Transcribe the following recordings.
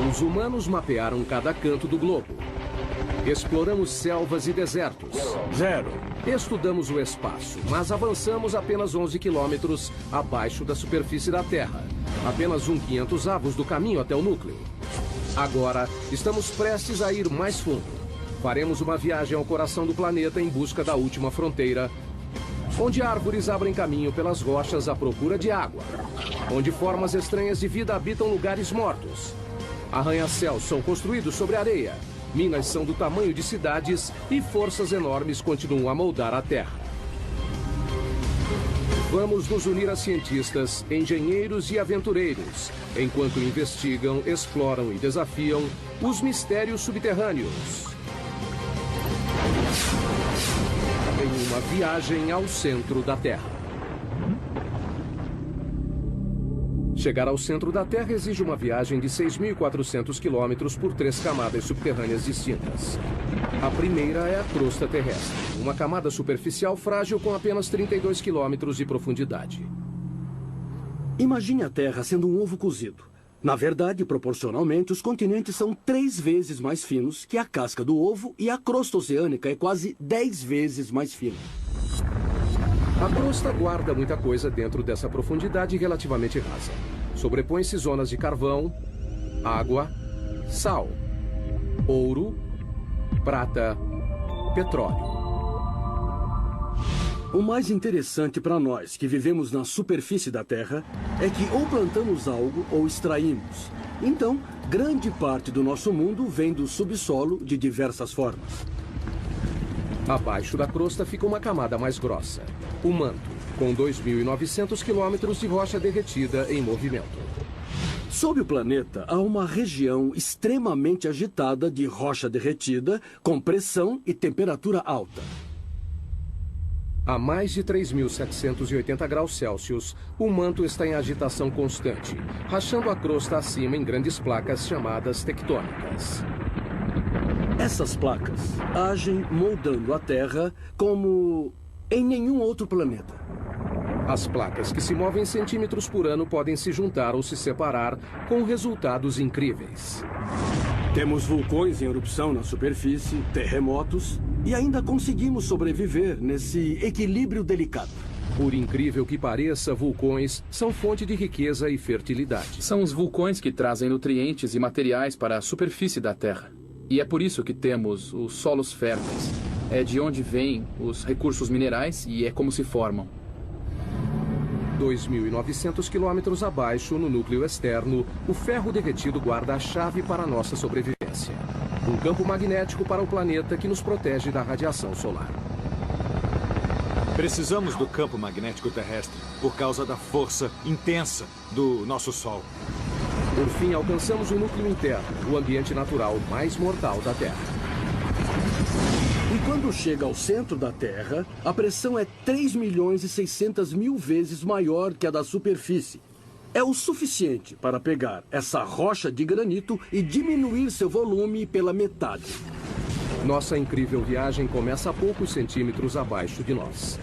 Os humanos mapearam cada canto do globo. Exploramos selvas e desertos. 0. Estudamos o espaço, mas avançamos apenas 11 quilômetros abaixo da superfície da Terra. Apenas 1/500 do caminho até o núcleo. Agora, estamos prestes a ir mais fundo. Faremos uma viagem ao coração do planeta em busca da última fronteira, onde árvores abrem caminho pelas rochas à procura de água, onde formas estranhas de vida habitam lugares mortos. Arranha-céus são construídos sobre areia, minas são do tamanho de cidades e forças enormes continuam a moldar a Terra. Vamos nos unir a cientistas, engenheiros e aventureiros, enquanto investigam, exploram e desafiam os mistérios subterrâneos. Em uma viagem ao centro da Terra. Chegar ao centro da Terra exige uma viagem de 6.400 quilômetros por 3 camadas subterrâneas distintas. A primeira é a crosta terrestre, uma camada superficial frágil com apenas 32 quilômetros de profundidade. Imagine a Terra sendo um ovo cozido. Na verdade, proporcionalmente, os continentes são 3 vezes mais finos que a casca do ovo e a crosta oceânica é quase 10 vezes mais fina. A crosta guarda muita coisa dentro dessa profundidade relativamente rasa. Sobrepõe-se zonas de carvão, água, sal, ouro, prata, petróleo. O mais interessante para nós que vivemos na superfície da Terra é que ou plantamos algo ou extraímos. Então, grande parte do nosso mundo vem do subsolo de diversas formas. Abaixo da crosta fica uma camada mais grossa, o manto, com 2.900 quilômetros de rocha derretida em movimento. Sob o planeta, há uma região extremamente agitada de rocha derretida, com pressão e temperatura alta. A mais de 3.780 graus Celsius, o manto está em agitação constante, rachando a crosta acima em grandes placas chamadas tectônicas. Essas placas agem moldando a Terra como em nenhum outro planeta. As placas que se movem centímetros por ano podem se juntar ou se separar com resultados incríveis. Temos vulcões em erupção na superfície, terremotos, e ainda conseguimos sobreviver nesse equilíbrio delicado. Por incrível que pareça, vulcões são fonte de riqueza e fertilidade. São os vulcões que trazem nutrientes e materiais para a superfície da Terra. E é por isso que temos os solos férteis. É de onde vêm os recursos minerais e é como se formam. 2.900 quilômetros abaixo, no núcleo externo, o ferro derretido guarda a chave para a nossa sobrevivência. Um campo magnético para o planeta que nos protege da radiação solar. Precisamos do campo magnético terrestre por causa da força intensa do nosso Sol. Por fim, alcançamos o núcleo interno, o ambiente natural mais mortal da Terra. E quando chega ao centro da Terra, a pressão é 3.600.000 vezes maior que a da superfície. É o suficiente para pegar essa rocha de granito e diminuir seu volume pela metade. Nossa incrível viagem começa a poucos centímetros abaixo de nós.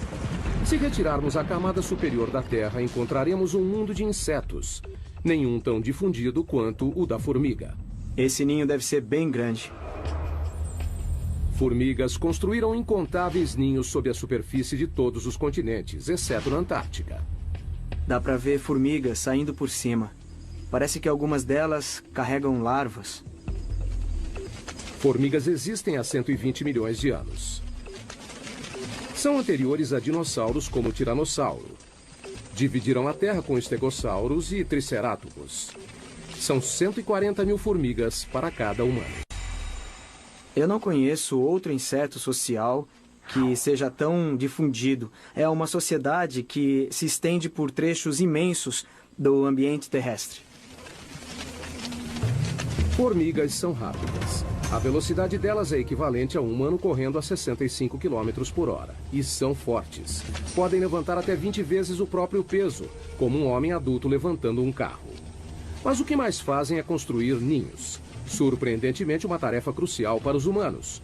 Se retirarmos a camada superior da Terra, encontraremos um mundo de insetos. Nenhum tão difundido quanto o da formiga. Esse ninho deve ser bem grande. Formigas construíram incontáveis ninhos sob a superfície de todos os continentes, exceto na Antártica. Dá pra ver formigas saindo por cima. Parece que algumas delas carregam larvas. Formigas existem há 120 milhões de anos. São anteriores a dinossauros como o tiranossauro. Dividiram a Terra com estegossauros e tricerátops. São 140 mil formigas para cada humano. Eu não conheço outro inseto social que seja tão difundido. É uma sociedade que se estende por trechos imensos do ambiente terrestre. Formigas são rápidas. A velocidade delas é equivalente a um humano correndo a 65 km por hora. E são fortes. Podem levantar até 20 vezes o próprio peso, como um homem adulto levantando um carro. Mas o que mais fazem é construir ninhos. Surpreendentemente, uma tarefa crucial para os humanos.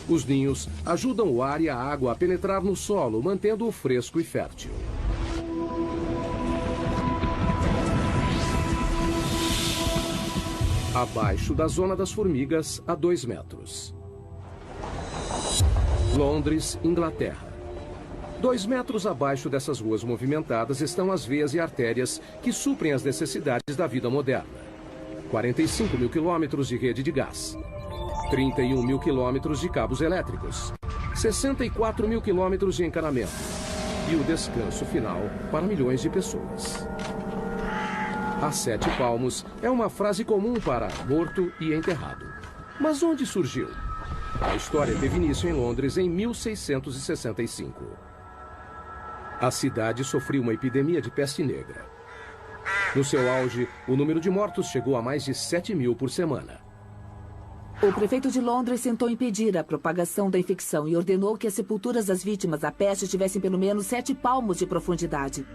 Os ninhos ajudam o ar e a água a penetrar no solo, mantendo-o fresco e fértil. Abaixo da zona das formigas, a 2 metros. Londres, Inglaterra. 2 metros abaixo dessas ruas movimentadas estão as veias e artérias que suprem as necessidades da vida moderna. 45 mil quilômetros de rede de gás. 31 mil quilômetros de cabos elétricos. 64 mil quilômetros de encanamento. E o descanso final para milhões de pessoas. A 7 palmos é uma frase comum para morto e enterrado. Mas onde surgiu? A história teve início em Londres em 1665. A cidade sofreu uma epidemia de peste negra. No seu auge, o número de mortos chegou a mais de 7 mil por semana. O prefeito de Londres tentou impedir a propagação da infecção e ordenou que as sepulturas das vítimas da peste tivessem pelo menos 7 palmos de profundidade.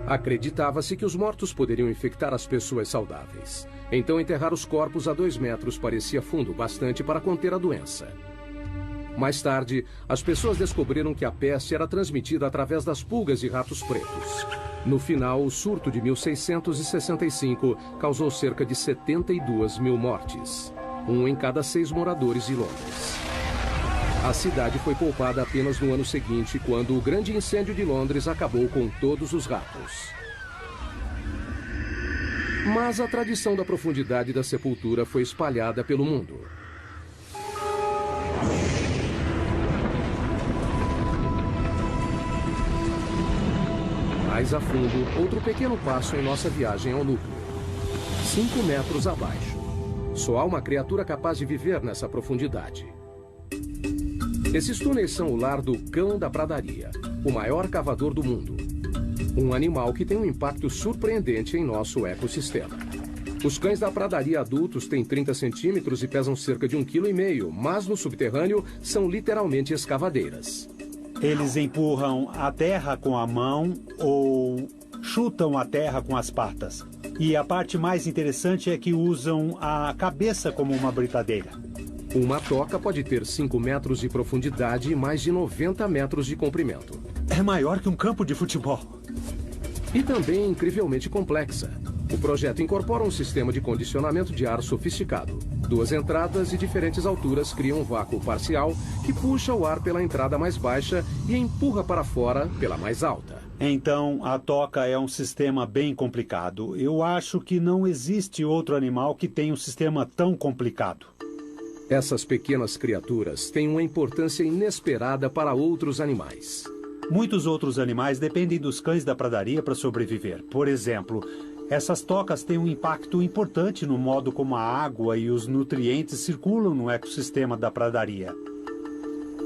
Acreditava-se que os mortos poderiam infectar as pessoas saudáveis. Então, enterrar os corpos a 2 metros parecia fundo bastante para conter a doença. Mais tarde, as pessoas descobriram que a peste era transmitida através das pulgas e ratos pretos. No final, o surto de 1665 causou cerca de 72 mil mortes. 1 em cada 6 moradores de Londres. A cidade foi poupada apenas no ano seguinte, quando o grande incêndio de Londres acabou com todos os ratos. Mas a tradição da profundidade da sepultura foi espalhada pelo mundo. Mais a fundo, outro pequeno passo em nossa viagem ao núcleo. 5 metros abaixo. Só há uma criatura capaz de viver nessa profundidade. Esses túneis são o lar do cão da pradaria, o maior cavador do mundo. Um animal que tem um impacto surpreendente em nosso ecossistema. Os cães da pradaria adultos têm 30 centímetros e pesam cerca de 1,5 kg, mas no subterrâneo são literalmente escavadeiras. Eles empurram a terra com a mão ou chutam a terra com as patas. E a parte mais interessante é que usam a cabeça como uma britadeira. Uma toca pode ter 5 metros de profundidade e mais de 90 metros de comprimento. É maior que um campo de futebol. E também incrivelmente complexa. O projeto incorpora um sistema de condicionamento de ar sofisticado. 2 entradas de diferentes alturas criam um vácuo parcial que puxa o ar pela entrada mais baixa e empurra para fora pela mais alta. Então, a toca é um sistema bem complicado. Eu acho que não existe outro animal que tenha um sistema tão complicado. Essas pequenas criaturas têm uma importância inesperada para outros animais. Muitos outros animais dependem dos cães da pradaria para sobreviver. Por exemplo, essas tocas têm um impacto importante no modo como a água e os nutrientes circulam no ecossistema da pradaria.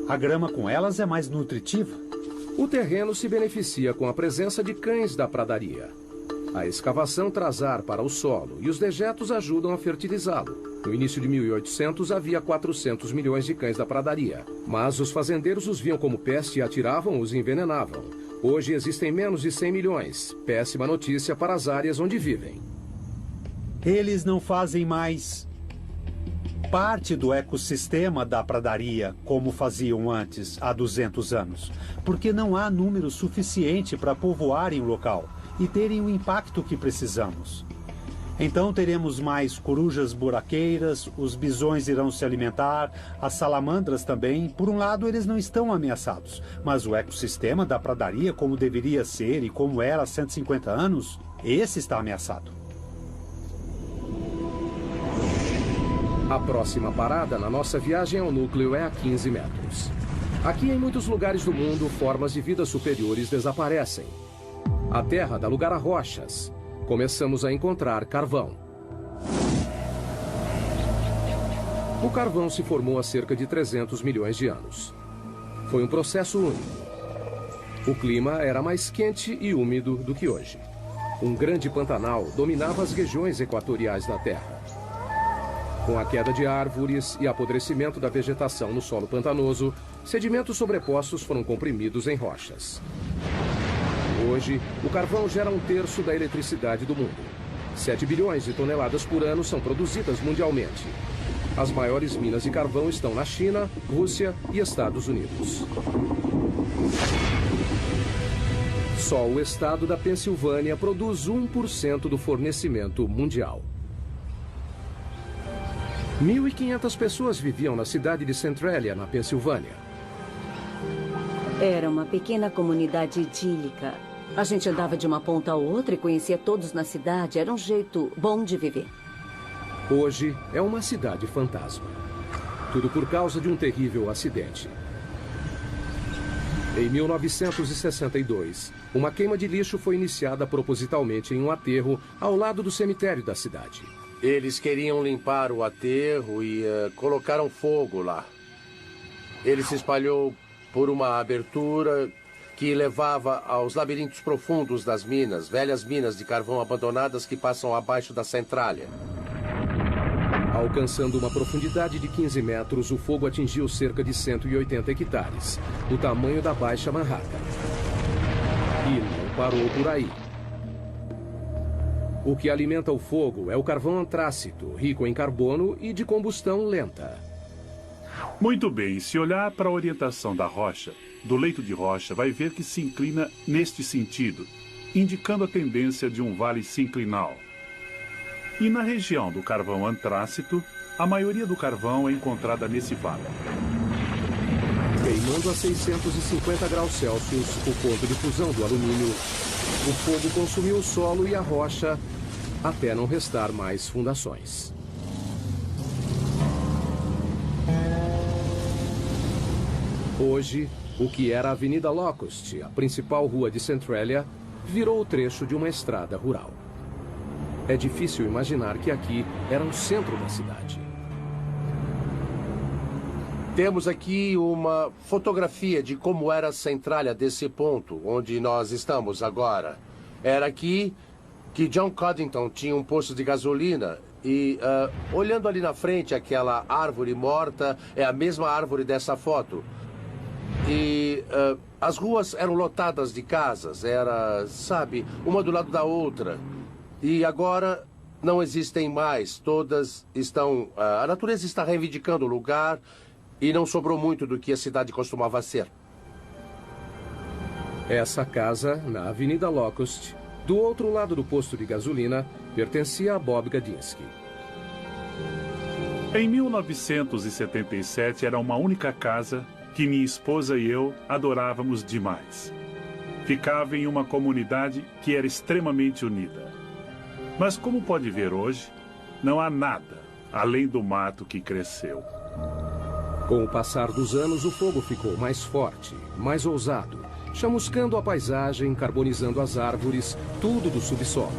A grama com elas é mais nutritiva. O terreno se beneficia com a presença de cães da pradaria. A escavação traz ar para o solo e os dejetos ajudam a fertilizá-lo. No início de 1800 havia 400 milhões de cães da pradaria, mas os fazendeiros os viam como peste e atiravam ou os envenenavam. Hoje existem menos de 100 milhões. Péssima notícia para as áreas onde vivem. Eles não fazem mais parte do ecossistema da pradaria como faziam antes, há 200 anos, porque não há número suficiente para povoarem o local e terem o impacto que precisamos. Então teremos mais corujas buraqueiras, os bisões irão se alimentar, as salamandras também. Por um lado, eles não estão ameaçados, mas o ecossistema da pradaria, como deveria ser e como era há 150 anos, esse está ameaçado. A próxima parada na nossa viagem ao núcleo é a 15 metros. Aqui, em muitos lugares do mundo, formas de vida superiores desaparecem. A Terra dá lugar a rochas. Começamos a encontrar carvão. O carvão se formou há cerca de 300 milhões de anos. Foi um processo único. O clima era mais quente e úmido do que hoje. Um grande pantanal dominava as regiões equatoriais da Terra. Com a queda de árvores e apodrecimento da vegetação no solo pantanoso, sedimentos sobrepostos foram comprimidos em rochas. Hoje, o carvão gera 1/3 da eletricidade do mundo. 7 bilhões de toneladas por ano são produzidas mundialmente. As maiores minas de carvão estão na China, Rússia e Estados Unidos. Só o estado da Pensilvânia produz 1% do fornecimento mundial. 1.500 pessoas viviam na cidade de Centralia, na Pensilvânia. Era uma pequena comunidade idílica. A gente andava de uma ponta a outra e conhecia todos na cidade. Era um jeito bom de viver. Hoje é uma cidade fantasma. Tudo por causa de um terrível acidente. Em 1962, uma queima de lixo foi iniciada propositalmente em um aterro ao lado do cemitério da cidade. Eles queriam limpar o aterro e colocaram fogo lá. Ele se espalhou por uma abertura que levava aos labirintos profundos das minas, velhas minas de carvão abandonadas que passam abaixo da Centralia. Alcançando uma profundidade de 15 metros, o fogo atingiu cerca de 180 hectares, o tamanho da Baixa Manhattan. E não parou por aí. O que alimenta o fogo é o carvão antrácito, rico em carbono e de combustão lenta. Muito bem, se olhar para a orientação da rocha, do leito de rocha, vai ver que se inclina neste sentido, indicando a tendência de um vale sinclinal. E na região do carvão antrácito, a maioria do carvão é encontrada nesse vale. Queimando a 650 graus Celsius, o ponto de fusão do alumínio, o fogo consumiu o solo e a rocha até não restar mais fundações. Hoje, o que era a Avenida Locust, a principal rua de Centralia, virou o trecho de uma estrada rural. É difícil imaginar que aqui era o centro da cidade. Temos aqui uma fotografia de como era a Centralia desse ponto, onde nós estamos agora. Era aqui que John Coddington tinha um posto de gasolina e, olhando ali na frente, aquela árvore morta é a mesma árvore dessa foto. E as ruas eram lotadas de casas, era, sabe, uma do lado da outra. E agora não existem mais, todas estão... a natureza está reivindicando o lugar e não sobrou muito do que a cidade costumava ser. Essa casa, na Avenida Locust, do outro lado do posto de gasolina, pertencia a Bob Gadinsky. Em 1977 era uma única casa que minha esposa e eu adorávamos demais. Ficava em uma comunidade que era extremamente unida. Mas como pode ver hoje, não há nada além do mato que cresceu. Com o passar dos anos, o fogo ficou mais forte, mais ousado, chamuscando a paisagem, carbonizando as árvores, tudo do subsolo.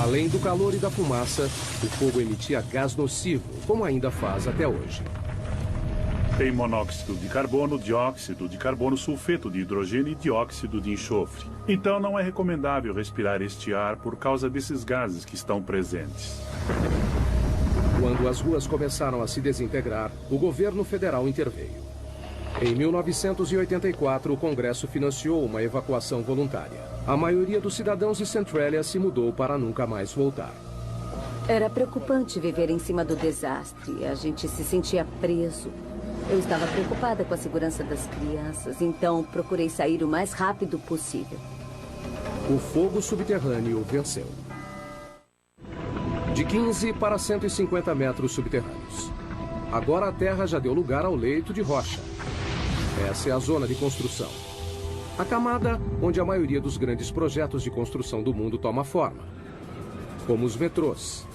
Além do calor e da fumaça, o fogo emitia gás nocivo, como ainda faz até hoje. Tem monóxido de carbono, dióxido de carbono, sulfeto de hidrogênio e dióxido de enxofre. Então não é recomendável respirar este ar por causa desses gases que estão presentes. Quando as ruas começaram a se desintegrar, o governo federal interveio. Em 1984, o Congresso financiou uma evacuação voluntária. A maioria dos cidadãos de Centralia se mudou para nunca mais voltar. Era preocupante viver em cima do desastre. A gente se sentia preso. Eu estava preocupada com a segurança das crianças, então procurei sair o mais rápido possível. O fogo subterrâneo venceu. De 15 para 150 metros subterrâneos. Agora a terra já deu lugar ao leito de rocha. Essa é a zona de construção. A camada onde a maioria dos grandes projetos de construção do mundo toma forma. Como os metrôs.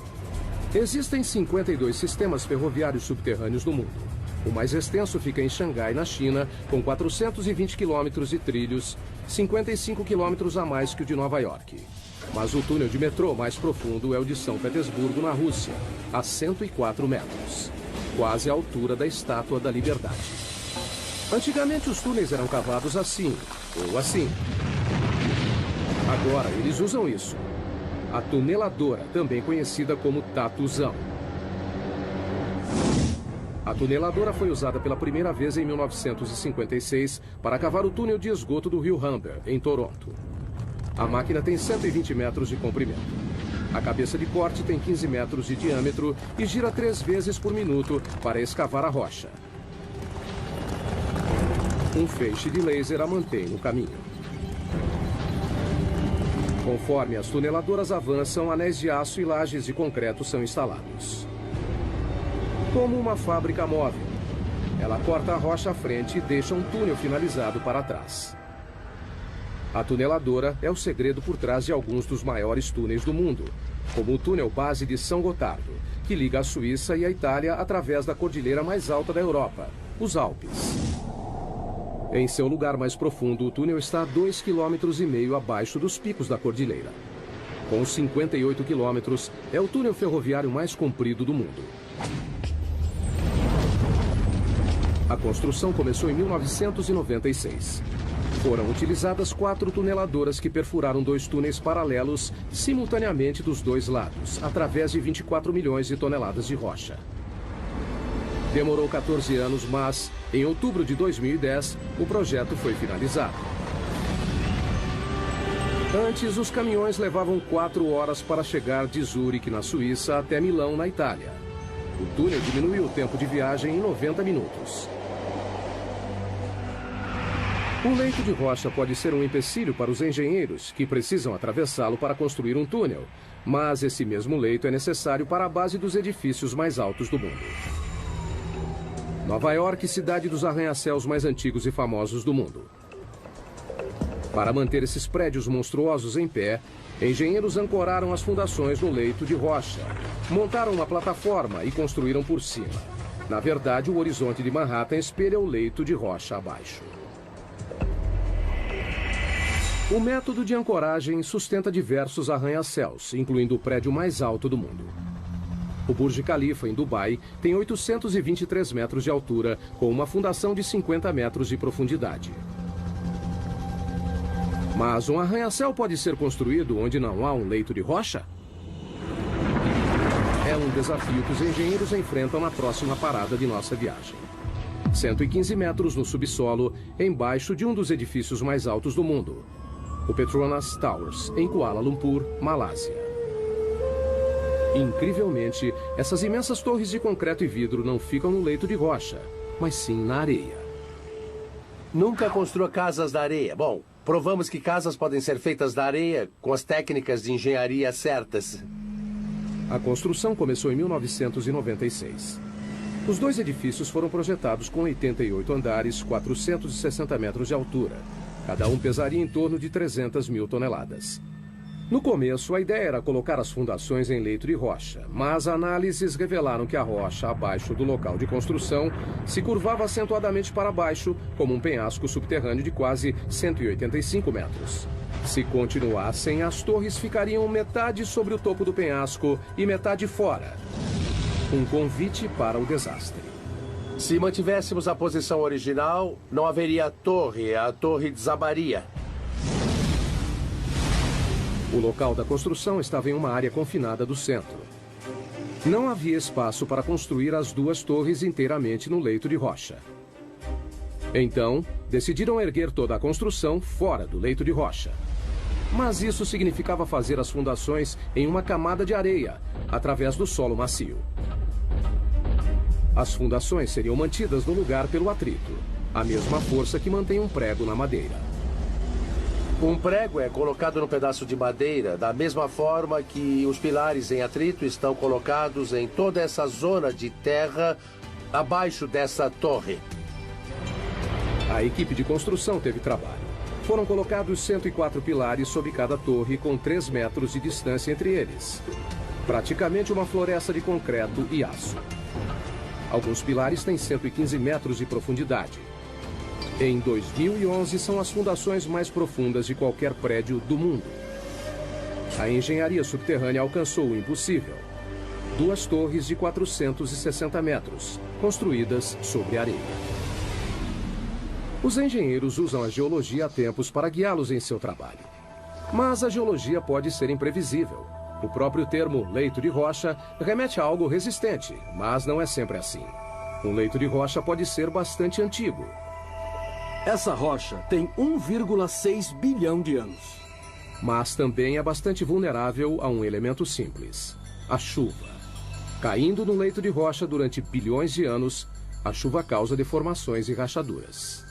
Existem 52 sistemas ferroviários subterrâneos no mundo. O mais extenso fica em Xangai, na China, com 420 quilômetros de trilhos, 55 quilômetros a mais que o de Nova York. Mas o túnel de metrô mais profundo é o de São Petersburgo, na Rússia, a 104 metros, quase à altura da Estátua da Liberdade. Antigamente os túneis eram cavados assim, ou assim. Agora eles usam isso. A tuneladora, também conhecida como tatuzão. A tuneladora foi usada pela primeira vez em 1956 para cavar o túnel de esgoto do rio Humber, em Toronto. A máquina tem 120 metros de comprimento. A cabeça de corte tem 15 metros de diâmetro e gira 3 vezes por minuto para escavar a rocha. Um feixe de laser a mantém no caminho. Conforme as tuneladoras avançam, anéis de aço e lajes de concreto são instalados. Como uma fábrica móvel, ela corta a rocha à frente e deixa um túnel finalizado para trás. A tuneladora é o segredo por trás de alguns dos maiores túneis do mundo, como o túnel base de São Gotardo, que liga a Suíça e a Itália através da cordilheira mais alta da Europa, os Alpes. Em seu lugar mais profundo, o túnel está a 2,5 km abaixo dos picos da cordilheira. Com 58 quilômetros, é o túnel ferroviário mais comprido do mundo. A construção começou em 1996. Foram utilizadas 4 tuneladoras que perfuraram 2 túneis paralelos simultaneamente dos 2 lados, através de 24 milhões de toneladas de rocha. Demorou 14 anos, mas, em outubro de 2010, o projeto foi finalizado. Antes, os caminhões levavam 4 horas para chegar de Zurique, na Suíça, até Milão, na Itália. O túnel diminuiu o tempo de viagem em 90 minutos. O leito de rocha pode ser um empecilho para os engenheiros, que precisam atravessá-lo para construir um túnel, mas esse mesmo leito é necessário para a base dos edifícios mais altos do mundo. Nova York, cidade dos arranha-céus mais antigos e famosos do mundo. Para manter esses prédios monstruosos em pé, engenheiros ancoraram as fundações no leito de rocha, montaram uma plataforma e construíram por cima. Na verdade, o horizonte de Manhattan espelha o leito de rocha abaixo. O método de ancoragem sustenta diversos arranha-céus, incluindo o prédio mais alto do mundo. O Burj Khalifa, em Dubai, tem 823 metros de altura, com uma fundação de 50 metros de profundidade. Mas um arranha-céu pode ser construído onde não há um leito de rocha? É um desafio que os engenheiros enfrentam na próxima parada de nossa viagem. 115 metros no subsolo, embaixo de um dos edifícios mais altos do mundo, o Petronas Towers, em Kuala Lumpur, Malásia. Incrivelmente, essas imensas torres de concreto e vidro não ficam no leito de rocha, mas sim na areia. Nunca construa casas da areia. Bom, provamos que casas podem ser feitas da areia com as técnicas de engenharia certas. A construção começou em 1996. Os 2 edifícios foram projetados com 88 andares, 460 metros de altura. Cada um pesaria em torno de 300 mil toneladas. No começo, a ideia era colocar as fundações em leito de rocha, mas análises revelaram que a rocha abaixo do local de construção se curvava acentuadamente para baixo, como um penhasco subterrâneo de quase 185 metros. Se continuassem, as torres ficariam metade sobre o topo do penhasco e metade fora. Um convite para o desastre. Se mantivéssemos a posição original, não haveria torre, a torre desabaria. O local da construção estava em uma área confinada do centro. Não havia espaço para construir as 2 torres inteiramente no leito de rocha. Então, decidiram erguer toda a construção fora do leito de rocha. Mas isso significava fazer as fundações em uma camada de areia, através do solo macio. As fundações seriam mantidas no lugar pelo atrito, a mesma força que mantém um prego na madeira. Um prego é colocado no pedaço de madeira, da mesma forma que os pilares em atrito estão colocados em toda essa zona de terra abaixo dessa torre. A equipe de construção teve trabalho. Foram colocados 104 pilares sob cada torre, com 3 metros de distância entre eles. Praticamente uma floresta de concreto e aço. Alguns pilares têm 115 metros de profundidade. Em 2011, são as fundações mais profundas de qualquer prédio do mundo. A engenharia subterrânea alcançou o impossível. 2 torres de 460 metros, construídas sobre areia. Os engenheiros usam a geologia há tempos para guiá-los em seu trabalho. Mas a geologia pode ser imprevisível. O próprio termo leito de rocha remete a algo resistente, mas não é sempre assim. Um leito de rocha pode ser bastante antigo. Essa rocha tem 1,6 bilhão de anos. Mas também é bastante vulnerável a um elemento simples: a chuva. Caindo no leito de rocha durante bilhões de anos, a chuva causa deformações e rachaduras.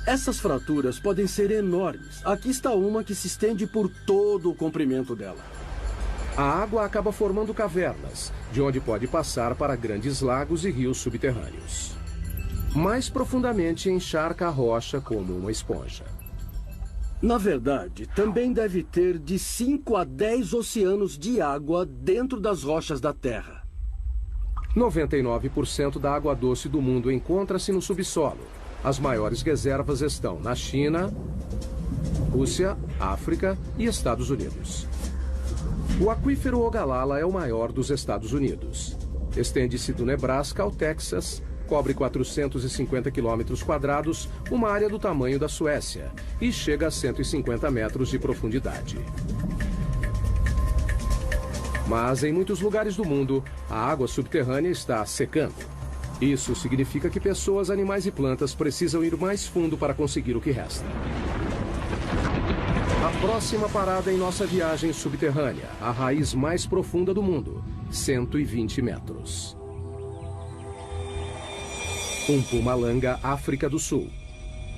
Essas fraturas podem ser enormes. Aqui está uma que se estende por todo o comprimento dela. A água acaba formando cavernas, de onde pode passar para grandes lagos e rios subterrâneos. Mais profundamente, encharca a rocha como uma esponja. Na verdade, também deve ter de 5 a 10 oceanos de água dentro das rochas da Terra. 99% da água doce do mundo encontra-se no subsolo. As maiores reservas estão na China, Rússia, África e Estados Unidos. O aquífero Ogallala é o maior dos Estados Unidos. Estende-se do Nebraska ao Texas, cobre 450 quilômetros quadrados, uma área do tamanho da Suécia, e chega a 150 metros de profundidade. Mas em muitos lugares do mundo, a água subterrânea está secando. Isso significa que pessoas, animais e plantas precisam ir mais fundo para conseguir o que resta. A próxima parada em nossa viagem subterrânea, a raiz mais profunda do mundo, 120 metros. Mpumalanga, África do Sul.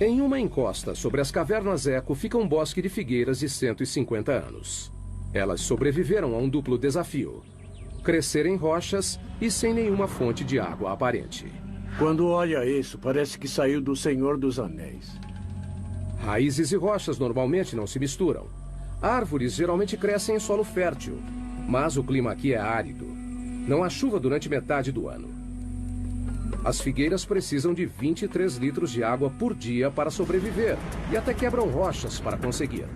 Em uma encosta sobre as cavernas Eco fica um bosque de figueiras de 150 anos. Elas sobreviveram a um duplo desafio: crescer em rochas e sem nenhuma fonte de água aparente. Quando olha isso, parece que saiu do Senhor dos Anéis. Raízes e rochas normalmente não se misturam. Árvores geralmente crescem em solo fértil, mas o clima aqui é árido. Não há chuva durante metade do ano. As figueiras precisam de 23 litros de água por dia para sobreviver e até quebram rochas para conseguir.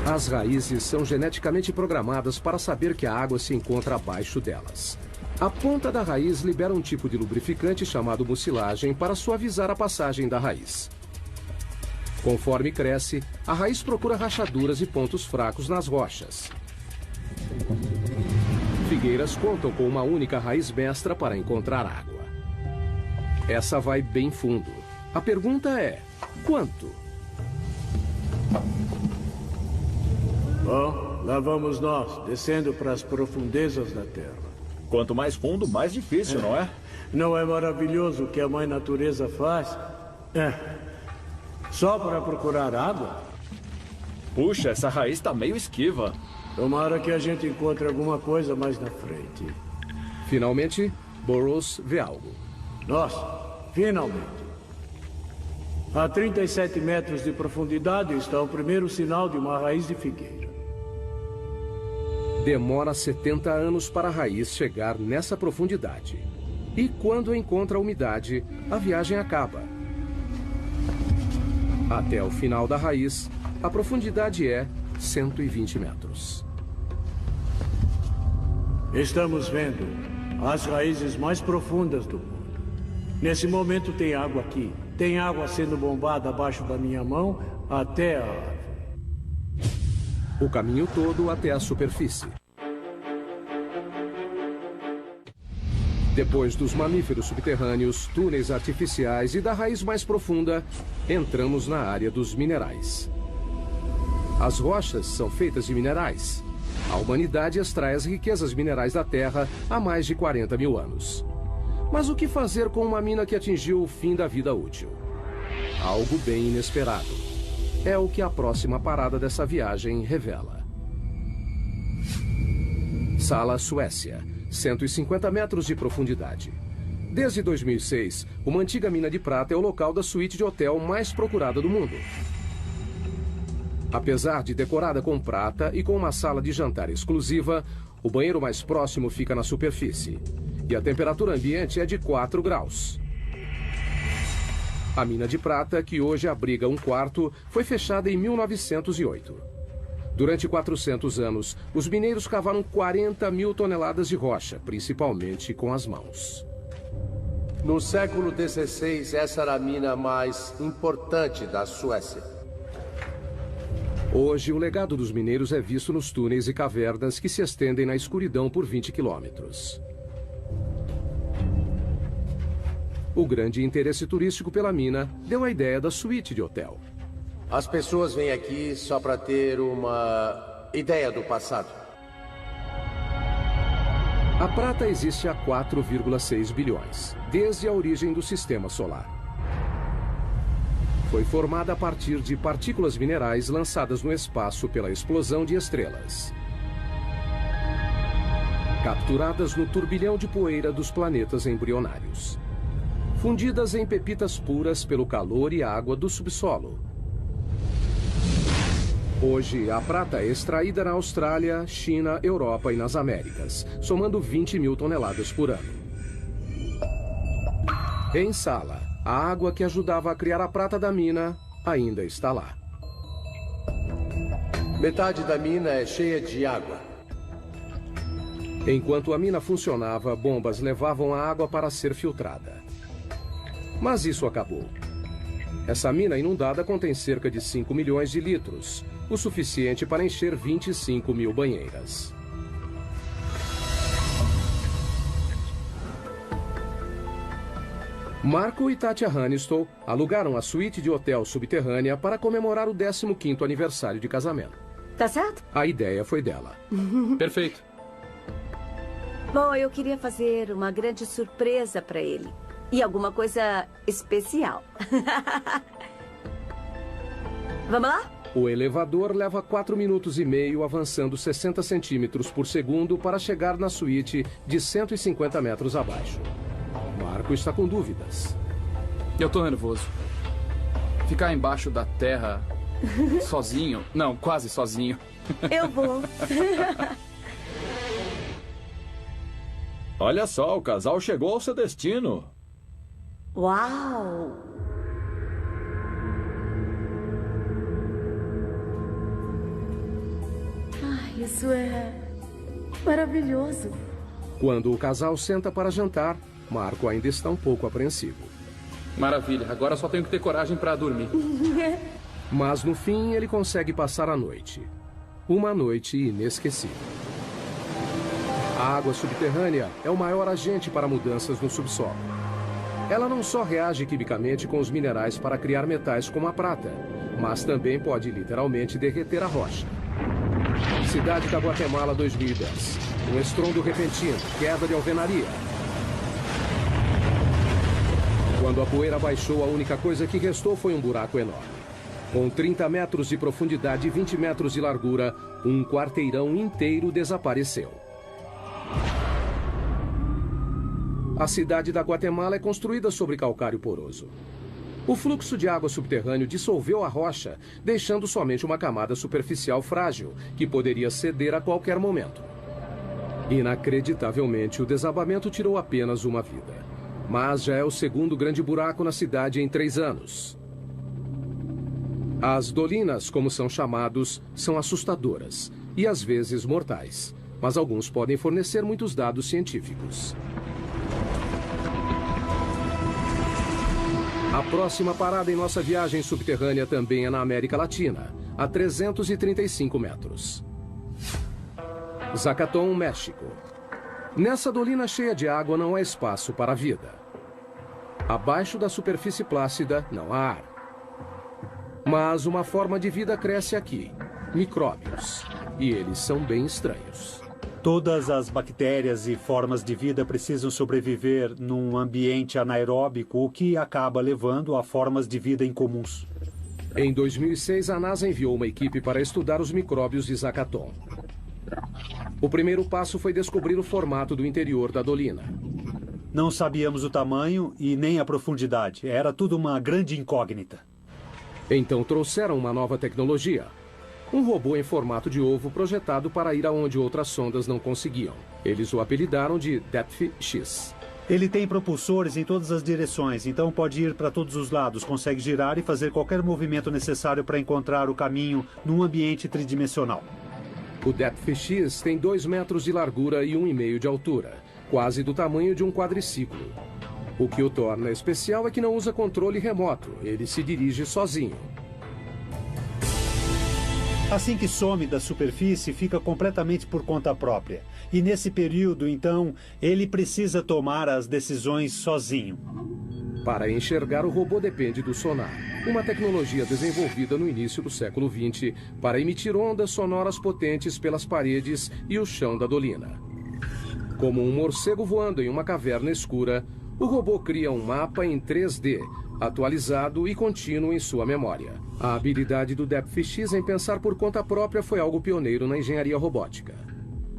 As raízes são geneticamente programadas para saber que a água se encontra abaixo delas. A ponta da raiz libera um tipo de lubrificante chamado mucilagem para suavizar a passagem da raiz. Conforme cresce, a raiz procura rachaduras e pontos fracos nas rochas. Figueiras contam com uma única raiz mestra para encontrar água. Essa vai bem fundo. A pergunta é: quanto? Bom, lá vamos nós, descendo para as profundezas da Terra. Quanto mais fundo, mais difícil, não é? Não é maravilhoso o que a Mãe Natureza faz? Só para procurar água? Puxa, essa raiz está meio esquiva. Tomara que a gente encontre alguma coisa mais na frente. Finalmente, Burroughs vê algo. Nossa, finalmente. A 37 metros de profundidade está o primeiro sinal de uma raiz de figueira. Demora 70 anos para a raiz chegar nessa profundidade. E quando encontra a umidade, a viagem acaba. Até o final da raiz, a profundidade é 120 metros. Estamos vendo as raízes mais profundas do mundo. Nesse momento tem água aqui. Tem água sendo bombada abaixo da minha mão até a árvore. O caminho todo até a superfície. Depois dos mamíferos subterrâneos, túneis artificiais e da raiz mais profunda, entramos na área dos minerais. As rochas são feitas de minerais. A humanidade extrai as riquezas minerais da Terra há mais de 40 mil anos. Mas o que fazer com uma mina que atingiu o fim da vida útil? Algo bem inesperado. É o que a próxima parada dessa viagem revela. Sala, Suécia. 150 metros de profundidade. Desde 2006, uma antiga mina de prata é o local da suíte de hotel mais procurada do mundo. Apesar de decorada com prata e com uma sala de jantar exclusiva, o banheiro mais próximo fica na superfície. E a temperatura ambiente é de 4 graus. A mina de prata, que hoje abriga um quarto, foi fechada em 1908. Durante 400 anos, os mineiros cavaram 40 mil toneladas de rocha, principalmente com as mãos. No século XVI, essa era a mina mais importante da Suécia. Hoje, o legado dos mineiros é visto nos túneis e cavernas que se estendem na escuridão por 20 quilômetros. O grande interesse turístico pela mina deu a ideia da suíte de hotel. As pessoas vêm aqui só para ter uma ideia do passado. A prata existe há 4,6 bilhões, desde a origem do sistema solar. foi formada a partir de partículas minerais lançadas no espaço pela explosão de estrelas. Capturadas no turbilhão de poeira dos planetas embrionários. Fundidas em pepitas puras pelo calor e água do subsolo. Hoje, a prata é extraída na Austrália, China, Europa e nas Américas, somando 20 mil toneladas por ano. Em Sala, a água que ajudava a criar a prata da mina ainda está lá. Metade da mina é cheia de água. Enquanto a mina funcionava, bombas levavam a água para ser filtrada. Mas isso acabou. Essa mina inundada contém cerca de 5 milhões de litros, o suficiente para encher 25 mil banheiras. Marco e Tatya Hannistow alugaram a suíte de hotel subterrânea para comemorar o 15º aniversário de casamento. Tá certo? A ideia foi dela. Perfeito. Bom, eu queria fazer uma grande surpresa para ele. E alguma coisa especial. Vamos lá? O elevador leva 4 minutos e meio avançando 60 centímetros por segundo para chegar na suíte de 150 metros abaixo. Marco está com dúvidas. Eu tô nervoso. Ficar embaixo da terra sozinho? Não, quase sozinho. Eu vou. Olha só, o casal chegou ao seu destino. Uau! Ai, isso é maravilhoso. Quando o casal senta para jantar, Marco ainda está um pouco apreensivo. Maravilha, agora só tenho que ter coragem para dormir. Mas no fim ele consegue passar a noite. Uma noite inesquecível. A água subterrânea é o maior agente para mudanças no subsolo. Ela não só reage quimicamente com os minerais para criar metais como a prata, mas também pode literalmente derreter a rocha. Cidade da Guatemala 2010. Um estrondo repentino, queda de alvenaria. Quando a poeira baixou, a única coisa que restou foi um buraco enorme. Com 30 metros de profundidade e 20 metros de largura, um quarteirão inteiro desapareceu. A cidade da Guatemala é construída sobre calcário poroso. O fluxo de água subterrâneo dissolveu a rocha, deixando somente uma camada superficial frágil, que poderia ceder a qualquer momento. Inacreditavelmente, o desabamento tirou apenas uma vida. Mas já é o segundo grande buraco na cidade em 3 anos. As dolinas, como são chamados, são assustadoras e às vezes mortais, mas alguns podem fornecer muitos dados científicos. A próxima parada em nossa viagem subterrânea também é na América Latina, a 335 metros. Zacatón, México. Nessa dolina cheia de água não há espaço para a vida. Abaixo da superfície plácida não há ar. Mas uma forma de vida cresce aqui, micróbios. E eles são bem estranhos. Todas as bactérias e formas de vida precisam sobreviver num ambiente anaeróbico, o que acaba levando a formas de vida incomuns. Em 2006, a NASA enviou uma equipe para estudar os micróbios de Zacatón. O primeiro passo foi descobrir o formato do interior da dolina. Não sabíamos o tamanho e nem a profundidade. Era tudo uma grande incógnita. Então trouxeram uma nova tecnologia. Um robô em formato de ovo projetado para ir aonde outras sondas não conseguiam. Eles o apelidaram de Depth-X. Ele tem propulsores em todas as direções, então pode ir para todos os lados, consegue girar e fazer qualquer movimento necessário para encontrar o caminho num ambiente tridimensional. O Depth-X tem 2 metros de largura e 1,5 de altura, quase do tamanho de um quadriciclo. O que o torna especial é que não usa controle remoto, ele se dirige sozinho. Assim que some da superfície, fica completamente por conta própria. E nesse período, então, ele precisa tomar as decisões sozinho. Para enxergar, o robô depende do sonar, uma tecnologia desenvolvida no início do século XX para emitir ondas sonoras potentes pelas paredes e o chão da dolina. Como um morcego voando em uma caverna escura, o robô cria um mapa em 3D atualizado e contínuo em sua memória. A habilidade do DEPF-X em pensar por conta própria foi algo pioneiro na engenharia robótica.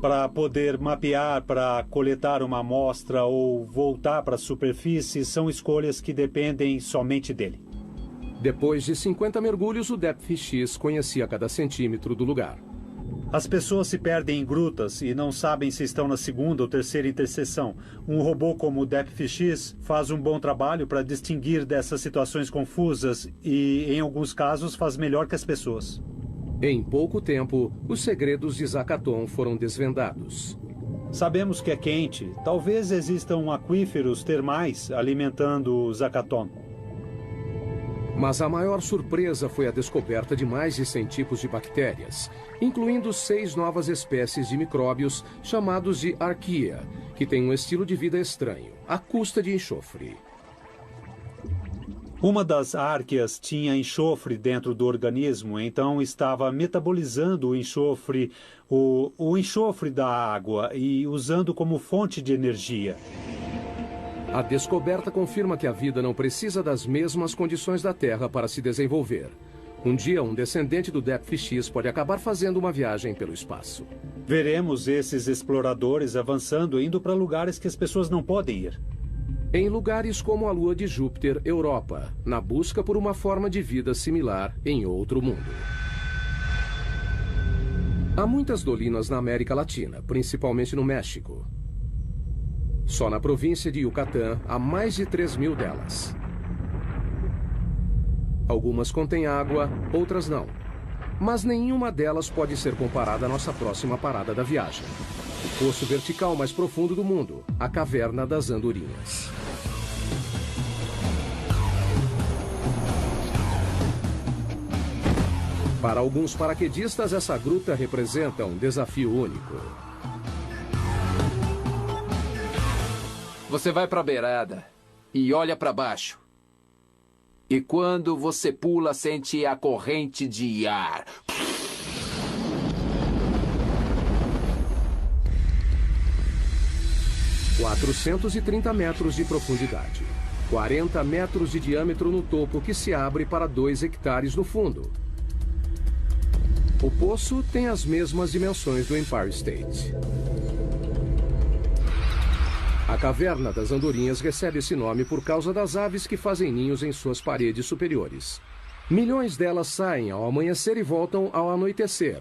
Para poder mapear, para coletar uma amostra ou voltar para a superfície, são escolhas que dependem somente dele. Depois de 50 mergulhos, o DEPF-X conhecia cada centímetro do lugar. As pessoas se perdem em grutas e não sabem se estão na segunda ou terceira interseção. Um robô como o DEPF-X faz um bom trabalho para distinguir dessas situações confusas e, em alguns casos, faz melhor que as pessoas. Em pouco tempo, os segredos de Zakaton foram desvendados. Sabemos que é quente. Talvez existam aquíferos termais alimentando Zakaton. Mas a maior surpresa foi a descoberta de mais de 100 tipos de bactérias, incluindo 6 novas espécies de micróbios chamados de arqueia, que têm um estilo de vida estranho, à custa de enxofre. Uma das árqueas tinha enxofre dentro do organismo, então estava metabolizando o enxofre, o enxofre da água e usando como fonte de energia. A descoberta confirma que a vida não precisa das mesmas condições da Terra para se desenvolver. Um dia, um descendente do DEPF-X pode acabar fazendo uma viagem pelo espaço. Veremos esses exploradores avançando, indo para lugares que as pessoas não podem ir. Em lugares como a Lua de Júpiter, Europa, na busca por uma forma de vida similar em outro mundo. Há muitas dolinas na América Latina, principalmente no México. Só na província de Yucatán há mais de 3.000 delas. Algumas contêm água, outras não. Mas nenhuma delas pode ser comparada à nossa próxima parada da viagem. O poço vertical mais profundo do mundo, a Caverna das Andorinhas. Para alguns paraquedistas, essa gruta representa um desafio único. Você vai para a beirada e olha para baixo. E quando você pula, sente a corrente de ar. 430 metros de profundidade. 40 metros de diâmetro no topo, que se abre para 2 hectares no fundo. O poço tem as mesmas dimensões do Empire State. A Caverna das Andorinhas recebe esse nome por causa das aves que fazem ninhos em suas paredes superiores. Milhões delas saem ao amanhecer e voltam ao anoitecer.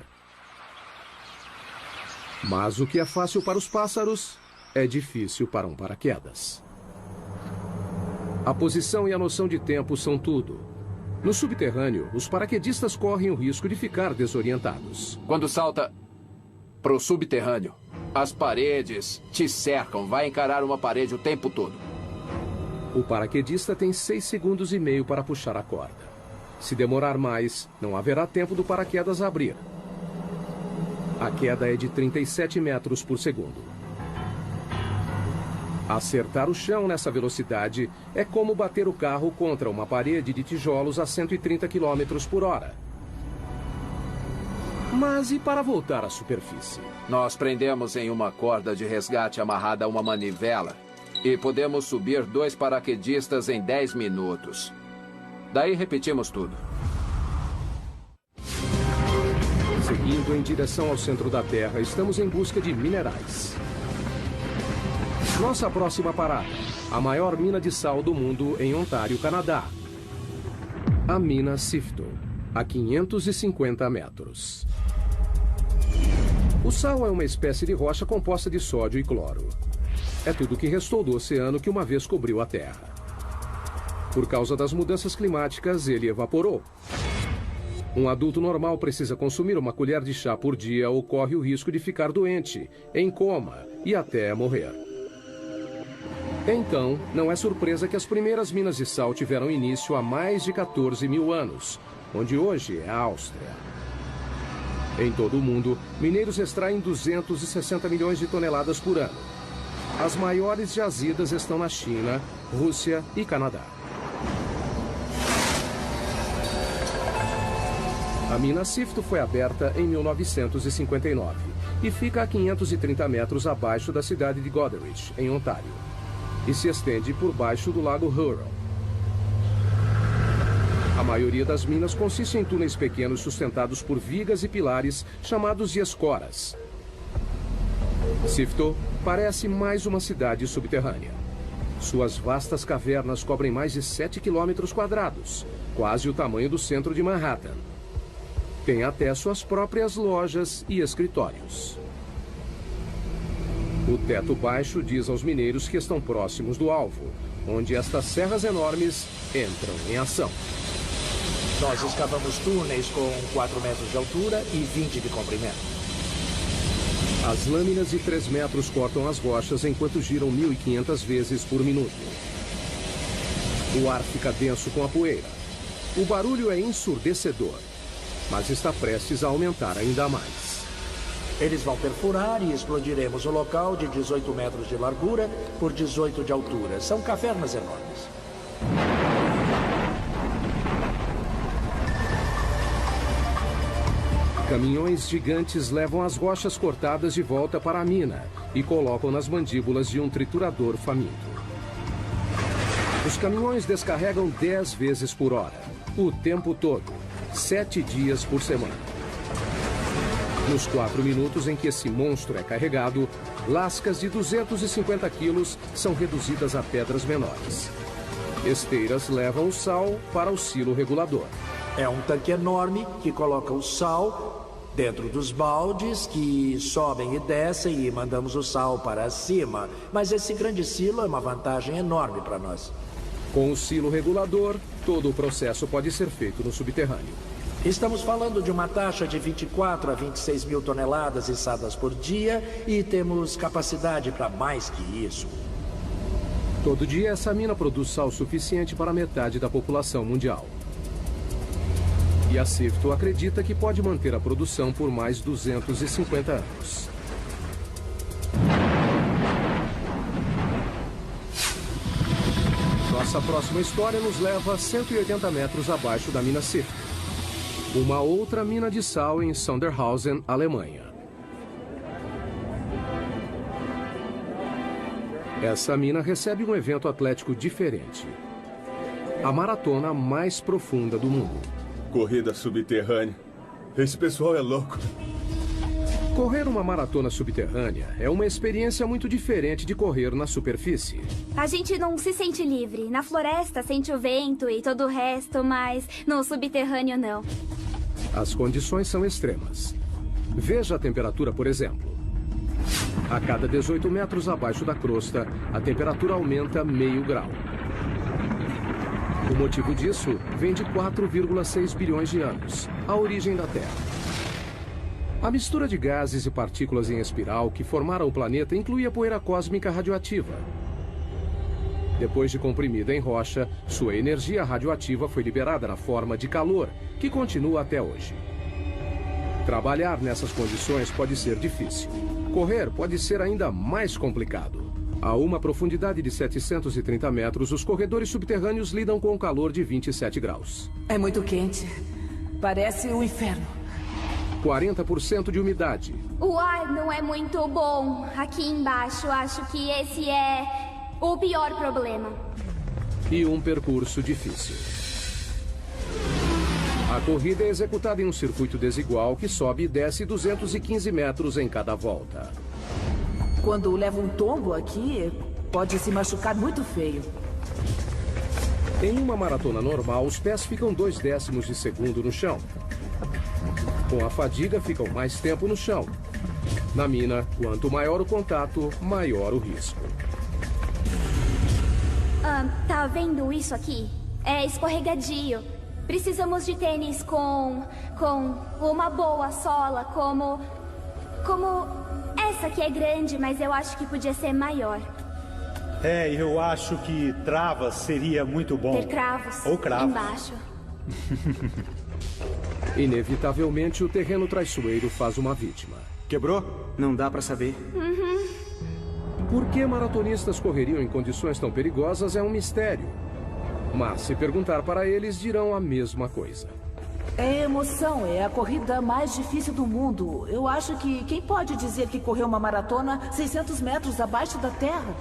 Mas o que é fácil para os pássaros é difícil para um paraquedas. A posição e a noção de tempo são tudo. No subterrâneo, os paraquedistas correm o risco de ficar desorientados. Quando salta para o subterrâneo, as paredes te cercam. Vai encarar uma parede o tempo todo. O paraquedista tem 6 segundos e meio para puxar a corda. Se demorar mais, não haverá tempo do paraquedas abrir. A queda é de 37 metros por segundo. Acertar o chão nessa velocidade é como bater o carro contra uma parede de tijolos a 130 km por hora. Mas e para voltar à superfície? Nós prendemos em uma corda de resgate amarrada a uma manivela e podemos subir 2 paraquedistas em 10 minutos. Daí repetimos tudo. Seguindo em direção ao centro da Terra, estamos em busca de minerais. Nossa próxima parada, a maior mina de sal do mundo em Ontário, Canadá. A mina Sifton, a 550 metros. O sal é uma espécie de rocha composta de sódio e cloro. É tudo o que restou do oceano que uma vez cobriu a Terra. Por causa das mudanças climáticas, ele evaporou. Um adulto normal precisa consumir uma colher de chá por dia ou corre o risco de ficar doente, em coma e até morrer. Então, não é surpresa que as primeiras minas de sal tiveram início há mais de 14 mil anos, onde hoje é a Áustria. Em todo o mundo, mineiros extraem 260 milhões de toneladas por ano. As maiores jazidas estão na China, Rússia e Canadá. A mina Sifton foi aberta em 1959 e fica a 530 metros abaixo da cidade de Goderich, em Ontário, e se estende por baixo do lago Huron. A maioria das minas consiste em túneis pequenos sustentados por vigas e pilares chamados de escoras. Sifto parece mais uma cidade subterrânea. Suas vastas cavernas cobrem mais de 7 quilômetros quadrados, quase o tamanho do centro de Manhattan. Tem até suas próprias lojas e escritórios. O teto baixo diz aos mineiros que estão próximos do alvo, onde estas serras enormes entram em ação. Nós escavamos túneis com 4 metros de altura e 20 de comprimento. As lâminas de 3 metros cortam as rochas enquanto giram 1.500 vezes por minuto. O ar fica denso com a poeira. O barulho é ensurdecedor, mas está prestes a aumentar ainda mais. Eles vão perfurar e explodiremos o local de 18 metros de largura por 18 de altura. São cavernas enormes. Caminhões gigantes levam as rochas cortadas de volta para a mina e colocam nas mandíbulas de um triturador faminto. Os caminhões descarregam 10 vezes por hora, o tempo todo, 7 dias por semana. Nos 4 minutos em que esse monstro é carregado, lascas de 250 quilos são reduzidas a pedras menores. Esteiras levam o sal para o silo regulador. É um tanque enorme que coloca o sal dentro dos baldes que sobem e descem e mandamos o sal para cima. Mas esse grande silo é uma vantagem enorme para nós. Com o silo regulador, todo o processo pode ser feito no subterrâneo. Estamos falando de uma taxa de 24 a 26 mil toneladas içadas por dia e temos capacidade para mais que isso. Todo dia, essa mina produz sal suficiente para metade da população mundial. E a Sifto acredita que pode manter a produção por mais 250 anos. Nossa próxima história nos leva a 180 metros abaixo da mina Sifto. Uma outra mina de sal em Sondershausen, Alemanha. Essa mina recebe um evento atlético diferente. A maratona mais profunda do mundo. Corrida subterrânea. Esse pessoal é louco. Correr uma maratona subterrânea é uma experiência muito diferente de correr na superfície. A gente não se sente livre. Na floresta sente o vento e todo o resto, mas no subterrâneo não. As condições são extremas. Veja a temperatura, por exemplo. A cada 18 metros abaixo da crosta, a temperatura aumenta meio grau. O motivo disso vem de 4,6 bilhões de anos, a origem da Terra. A mistura de gases e partículas em espiral que formaram o planeta inclui a poeira cósmica radioativa. Depois de comprimida em rocha, sua energia radioativa foi liberada na forma de calor, que continua até hoje. Trabalhar nessas condições pode ser difícil. Correr pode ser ainda mais complicado. A uma profundidade de 730 metros, os corredores subterrâneos lidam com um calor de 27 graus. É muito quente. Parece um inferno. 40% de umidade. O ar não é muito bom. Aqui embaixo, acho que esse é o pior problema. E um percurso difícil. A corrida é executada em um circuito desigual que sobe e desce 215 metros em cada volta. Quando leva um tombo aqui, pode se machucar muito feio. Em uma maratona normal, os pés ficam 0,2 de segundo no chão. Com a fadiga, ficam mais tempo no chão. Na mina, quanto maior o contato, maior o risco. Tá vendo isso aqui? É escorregadio. Precisamos de tênis com uma boa sola, como essa que é grande, mas eu acho que podia ser maior. Eu acho que travas seria muito bom. Ter cravos. Ou cravos. Embaixo. Inevitavelmente, o terreno traiçoeiro faz uma vítima. Quebrou? Não dá pra saber. Por que maratonistas correriam em condições tão perigosas é um mistério. Mas, se perguntar para eles, dirão a mesma coisa. É emoção, é a corrida mais difícil do mundo. Eu acho que quem pode dizer que correu uma maratona 600 metros abaixo da terra?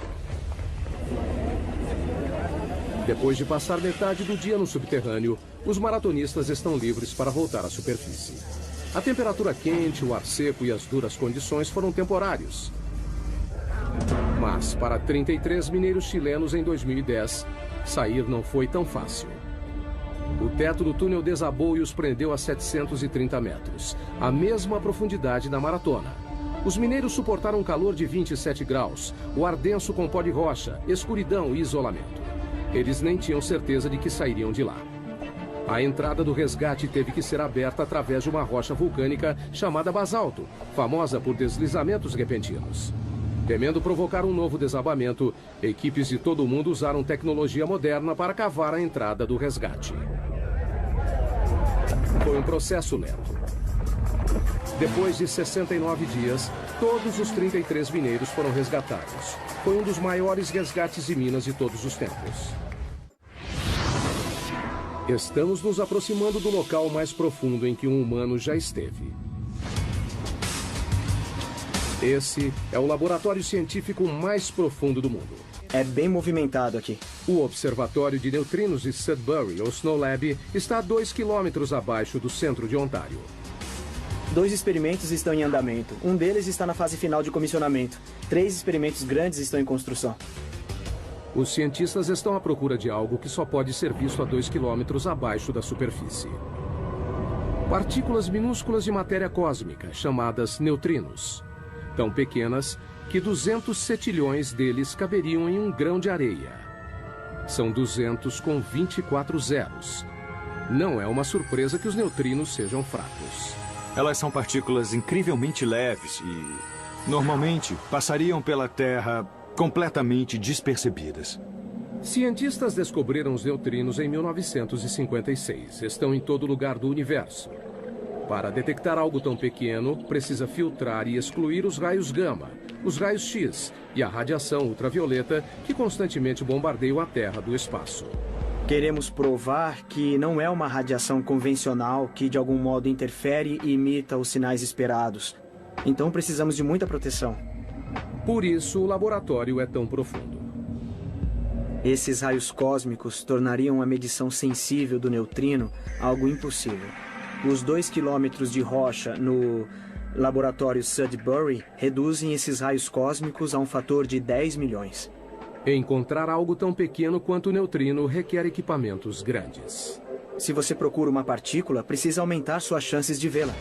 Depois de passar metade do dia no subterrâneo, os maratonistas estão livres para voltar à superfície. A temperatura quente, o ar seco e as duras condições foram temporários. Mas, para 33 mineiros chilenos em 2010, sair não foi tão fácil. O teto do túnel desabou e os prendeu a 730 metros, a mesma profundidade da maratona. Os mineiros suportaram um calor de 27 graus, o ar denso com pó de rocha, escuridão e isolamento. Eles nem tinham certeza de que sairiam de lá. A entrada do resgate teve que ser aberta através de uma rocha vulcânica chamada basalto, famosa por deslizamentos repentinos. Temendo provocar um novo desabamento, equipes de todo o mundo usaram tecnologia moderna para cavar a entrada do resgate. Foi um processo lento. Depois de 69 dias, todos os 33 mineiros foram resgatados. Foi um dos maiores resgates de minas de todos os tempos. Estamos nos aproximando do local mais profundo em que um humano já esteve. Esse é o laboratório científico mais profundo do mundo. É bem movimentado aqui. O Observatório de Neutrinos de Sudbury, ou Snow Lab, está a 2 quilômetros abaixo do centro de Ontário. 2 experimentos estão em andamento. Um deles está na fase final de comissionamento. 3 experimentos grandes estão em construção. Os cientistas estão à procura de algo que só pode ser visto a 2 quilômetros abaixo da superfície. Partículas minúsculas de matéria cósmica, chamadas neutrinos. Tão pequenas que 200 cetilhões deles caberiam em um grão de areia. São 200 com 24 zeros. Não é uma surpresa que os neutrinos sejam fracos. Elas são partículas incrivelmente leves e, normalmente, passariam pela Terra completamente despercebidas. Cientistas descobriram os neutrinos em 1956. Estão em todo lugar do universo. Para detectar algo tão pequeno, precisa filtrar e excluir os raios gama, os raios X e a radiação ultravioleta que constantemente bombardeiam a Terra do espaço. Queremos provar que não é uma radiação convencional que de algum modo interfere e imita os sinais esperados. Então precisamos de muita proteção. Por isso o laboratório é tão profundo. Esses raios cósmicos tornariam a medição sensível do neutrino algo impossível. Os 2 quilômetros de rocha no laboratório Sudbury reduzem esses raios cósmicos a um fator de 10 milhões. Encontrar algo tão pequeno quanto o neutrino requer equipamentos grandes. Se você procura uma partícula, precisa aumentar suas chances de vê-la.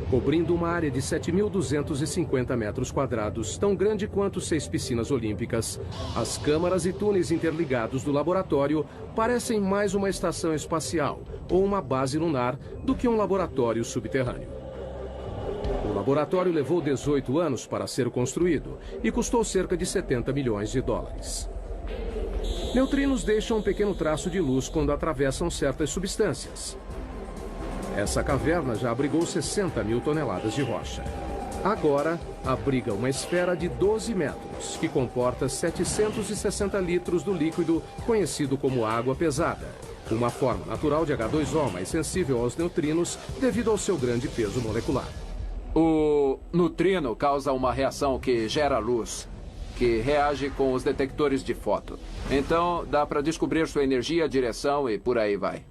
Cobrindo uma área de 7.250 metros quadrados, tão grande quanto 6 piscinas olímpicas, as câmaras e túneis interligados do laboratório parecem mais uma estação espacial ou uma base lunar do que um laboratório subterrâneo. O laboratório levou 18 anos para ser construído e custou cerca de 70 milhões de dólares. Neutrinos deixam um pequeno traço de luz quando atravessam certas substâncias. Essa caverna já abrigou 60 mil toneladas de rocha. Agora, abriga uma esfera de 12 metros, que comporta 760 litros do líquido conhecido como água pesada, uma forma natural de H2O mais sensível aos neutrinos devido ao seu grande peso molecular. O neutrino causa uma reação que gera luz, que reage com os detectores de foto. Então, dá para descobrir sua energia, direção e por aí vai.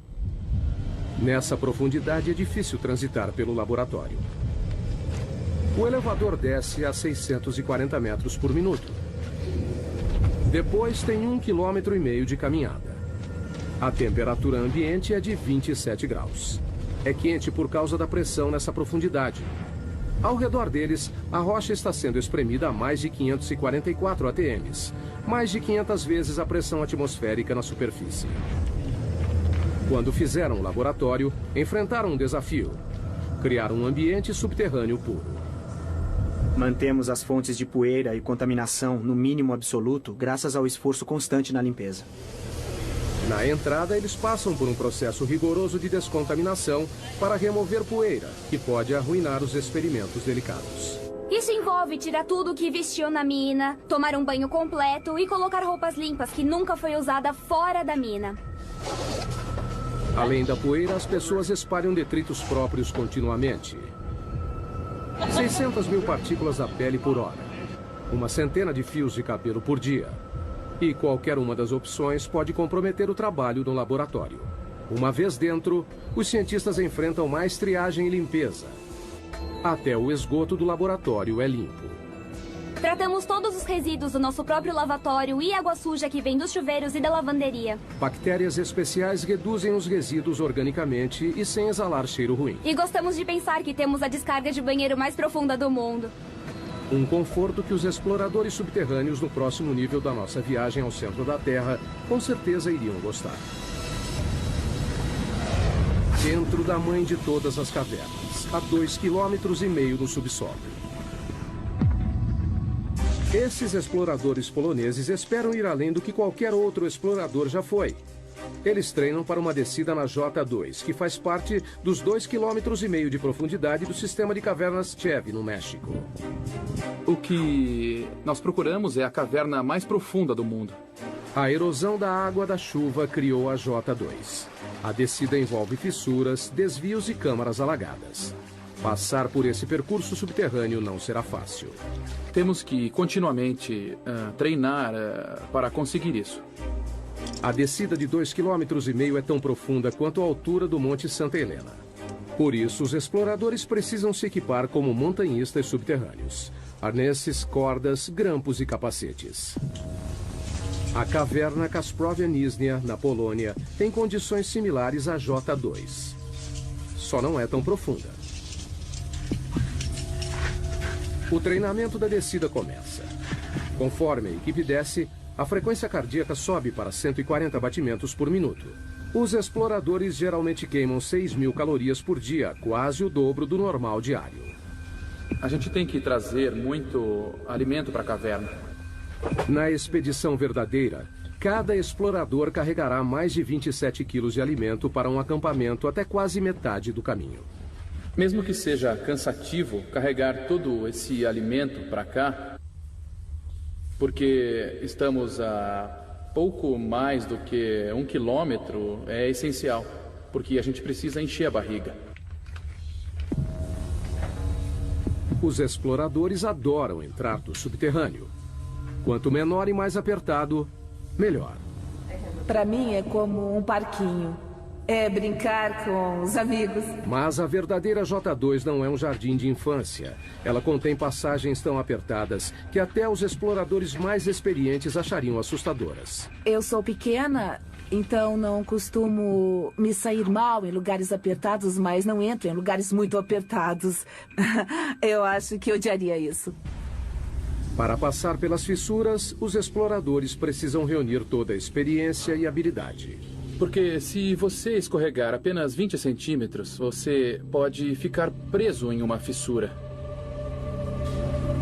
Nessa profundidade é difícil transitar pelo laboratório. O elevador desce a 640 metros por minuto. Depois tem 1,5 km de caminhada. A temperatura ambiente é de 27 graus. É quente por causa da pressão nessa profundidade. Ao redor deles, a rocha está sendo espremida a mais de 544 atms, mais de 500 vezes a pressão atmosférica na superfície. Quando fizeram o laboratório, enfrentaram um desafio: criar um ambiente subterrâneo puro. Mantemos as fontes de poeira e contaminação no mínimo absoluto graças ao esforço constante na limpeza. Na entrada, eles passam por um processo rigoroso de descontaminação para remover poeira, que pode arruinar os experimentos delicados. Isso envolve tirar tudo que vestiu na mina, tomar um banho completo e colocar roupas limpas que nunca foi usada fora da mina. Além da poeira, as pessoas espalham detritos próprios continuamente. 600 mil partículas da pele por hora. Uma centena de fios de cabelo por dia. E qualquer uma das opções pode comprometer o trabalho no laboratório. Uma vez dentro, os cientistas enfrentam mais triagem e limpeza. Até o esgoto do laboratório é limpo. Tratamos todos os resíduos do nosso próprio lavatório e água suja que vem dos chuveiros e da lavanderia. Bactérias especiais reduzem os resíduos organicamente e sem exalar cheiro ruim. E gostamos de pensar que temos a descarga de banheiro mais profunda do mundo. Um conforto que os exploradores subterrâneos no próximo nível da nossa viagem ao centro da Terra com certeza iriam gostar. Dentro da mãe de todas as cavernas, a 2,5 km no subsolo. Esses exploradores poloneses esperam ir além do que qualquer outro explorador já foi. Eles treinam para uma descida na J2, que faz parte dos 2,5 km de profundidade do sistema de cavernas Chev, no México. O que nós procuramos é a caverna mais profunda do mundo. A erosão da água da chuva criou a J2. A descida envolve fissuras, desvios e câmaras alagadas. Passar por esse percurso subterrâneo não será fácil. Temos que continuamente treinar para conseguir isso. A descida de 2,5 km é tão profunda quanto a altura do Monte Santa Helena. Por isso, os exploradores precisam se equipar como montanhistas subterrâneos. Arnesses, cordas, grampos e capacetes. A caverna Kasprovia Nizhnia, na Polônia, tem condições similares à J2. Só não é tão profunda. O treinamento da descida começa. Conforme a equipe desce, a frequência cardíaca sobe para 140 batimentos por minuto. Os exploradores geralmente queimam 6.000 calorias por dia, quase o dobro do normal diário. A gente tem que trazer muito alimento para a caverna. Na expedição verdadeira, cada explorador carregará mais de 27 quilos de alimento para um acampamento até quase metade do caminho. Mesmo que seja cansativo carregar todo esse alimento para cá, porque estamos a pouco mais do que 1 quilômetro, é essencial, porque a gente precisa encher a barriga. Os exploradores adoram entrar no subterrâneo. Quanto menor e mais apertado, melhor. Para mim é como um parquinho. É brincar com os amigos. Mas a verdadeira J2 não é um jardim de infância. Ela contém passagens tão apertadas que até os exploradores mais experientes achariam assustadoras. Eu sou pequena, então não costumo me sair mal em lugares apertados, mas não entro em lugares muito apertados. Eu acho que odiaria isso. Para passar pelas fissuras, os exploradores precisam reunir toda a experiência e habilidade. Porque se você escorregar apenas 20 centímetros, você pode ficar preso em uma fissura.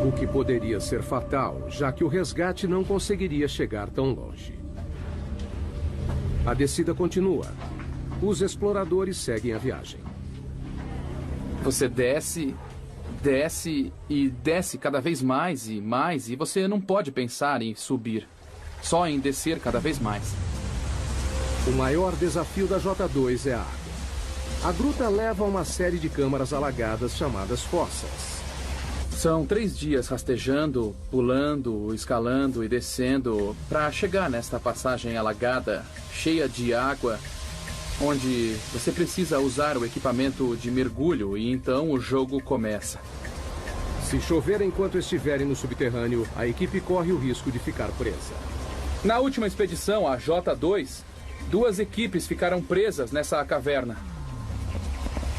O que poderia ser fatal, já que o resgate não conseguiria chegar tão longe. A descida continua. Os exploradores seguem a viagem. Você desce e desce cada vez mais e mais, e você não pode pensar em subir, só em descer cada vez mais. O maior desafio da J2 é a água. A gruta leva a uma série de câmaras alagadas chamadas fossas. São 3 dias rastejando, pulando, escalando e descendo para chegar nesta passagem alagada, cheia de água, onde você precisa usar o equipamento de mergulho e então o jogo começa. Se chover enquanto estiverem no subterrâneo, a equipe corre o risco de ficar presa. Na última expedição, a J2, 2 equipes ficaram presas nessa caverna.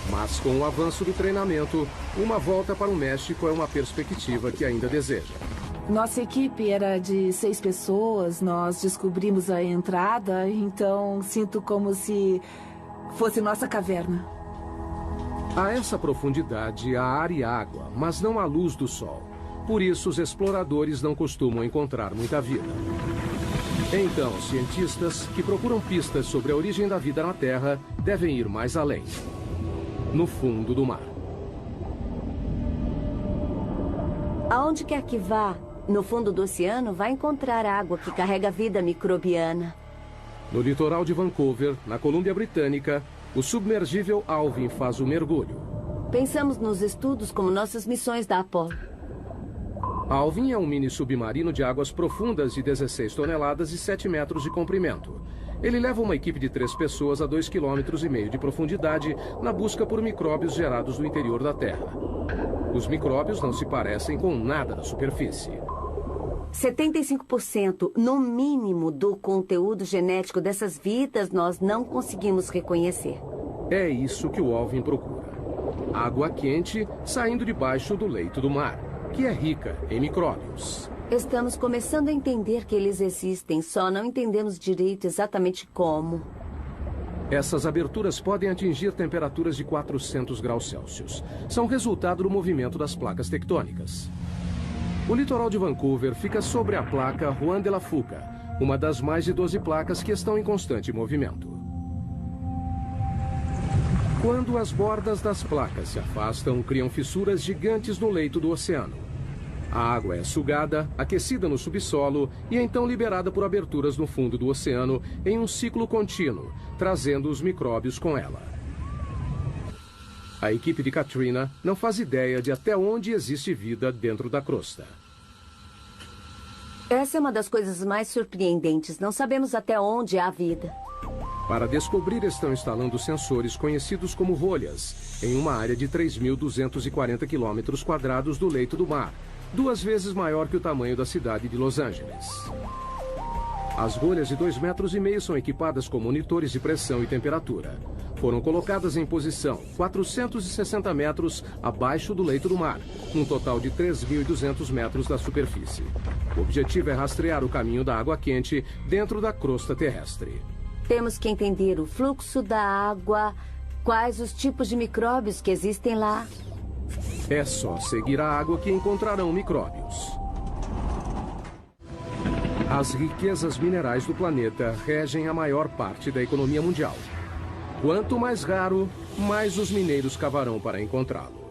Mas com o avanço do treinamento, uma volta para o México é uma perspectiva que ainda deseja. Nossa equipe era de 6 pessoas, nós descobrimos a entrada, então sinto como se fosse nossa caverna. A essa profundidade há ar e água, mas não há luz do sol. Por isso, os exploradores não costumam encontrar muita vida. Então, cientistas que procuram pistas sobre a origem da vida na Terra devem ir mais além. No fundo do mar. Aonde quer que vá, no fundo do oceano, vai encontrar água que carrega vida microbiana. No litoral de Vancouver, na Colômbia Britânica, o submergível Alvin faz o mergulho. Pensamos nos estudos como nossas missões da Apollo. Alvin é um mini submarino de águas profundas de 16 toneladas e 7 metros de comprimento. Ele leva uma equipe de 3 pessoas a 2,5 km de profundidade na busca por micróbios gerados no interior da Terra. Os micróbios não se parecem com nada da superfície. 75% no mínimo do conteúdo genético dessas vidas nós não conseguimos reconhecer. É isso que o Alvin procura. Água quente saindo debaixo do leito do mar, que é rica em micróbios. Estamos começando a entender que eles existem, só não entendemos direito exatamente como. Essas aberturas podem atingir temperaturas de 400 graus Celsius. São resultado do movimento das placas tectônicas. O litoral de Vancouver fica sobre a placa Juan de la Fuca, uma das mais de 12 placas que estão em constante movimento. Quando as bordas das placas se afastam, criam fissuras gigantes no leito do oceano. A água é sugada, aquecida no subsolo e então liberada por aberturas no fundo do oceano em um ciclo contínuo, trazendo os micróbios com ela. A equipe de Katrina não faz ideia de até onde existe vida dentro da crosta. Essa é uma das coisas mais surpreendentes. Não sabemos até onde há vida. Para descobrir, estão instalando sensores conhecidos como rolhas em uma área de 3.240 km² do leito do mar, 2 vezes maior que o tamanho da cidade de Los Angeles. As rolhas de 2,5 metros são equipadas com monitores de pressão e temperatura. Foram colocadas em posição 460 metros abaixo do leito do mar, num total de 3.200 metros da superfície. O objetivo é rastrear o caminho da água quente dentro da crosta terrestre. Temos que entender o fluxo da água, quais os tipos de micróbios que existem lá. É só seguir a água que encontrarão micróbios. As riquezas minerais do planeta regem a maior parte da economia mundial. Quanto mais raro, mais os mineiros cavarão para encontrá-lo.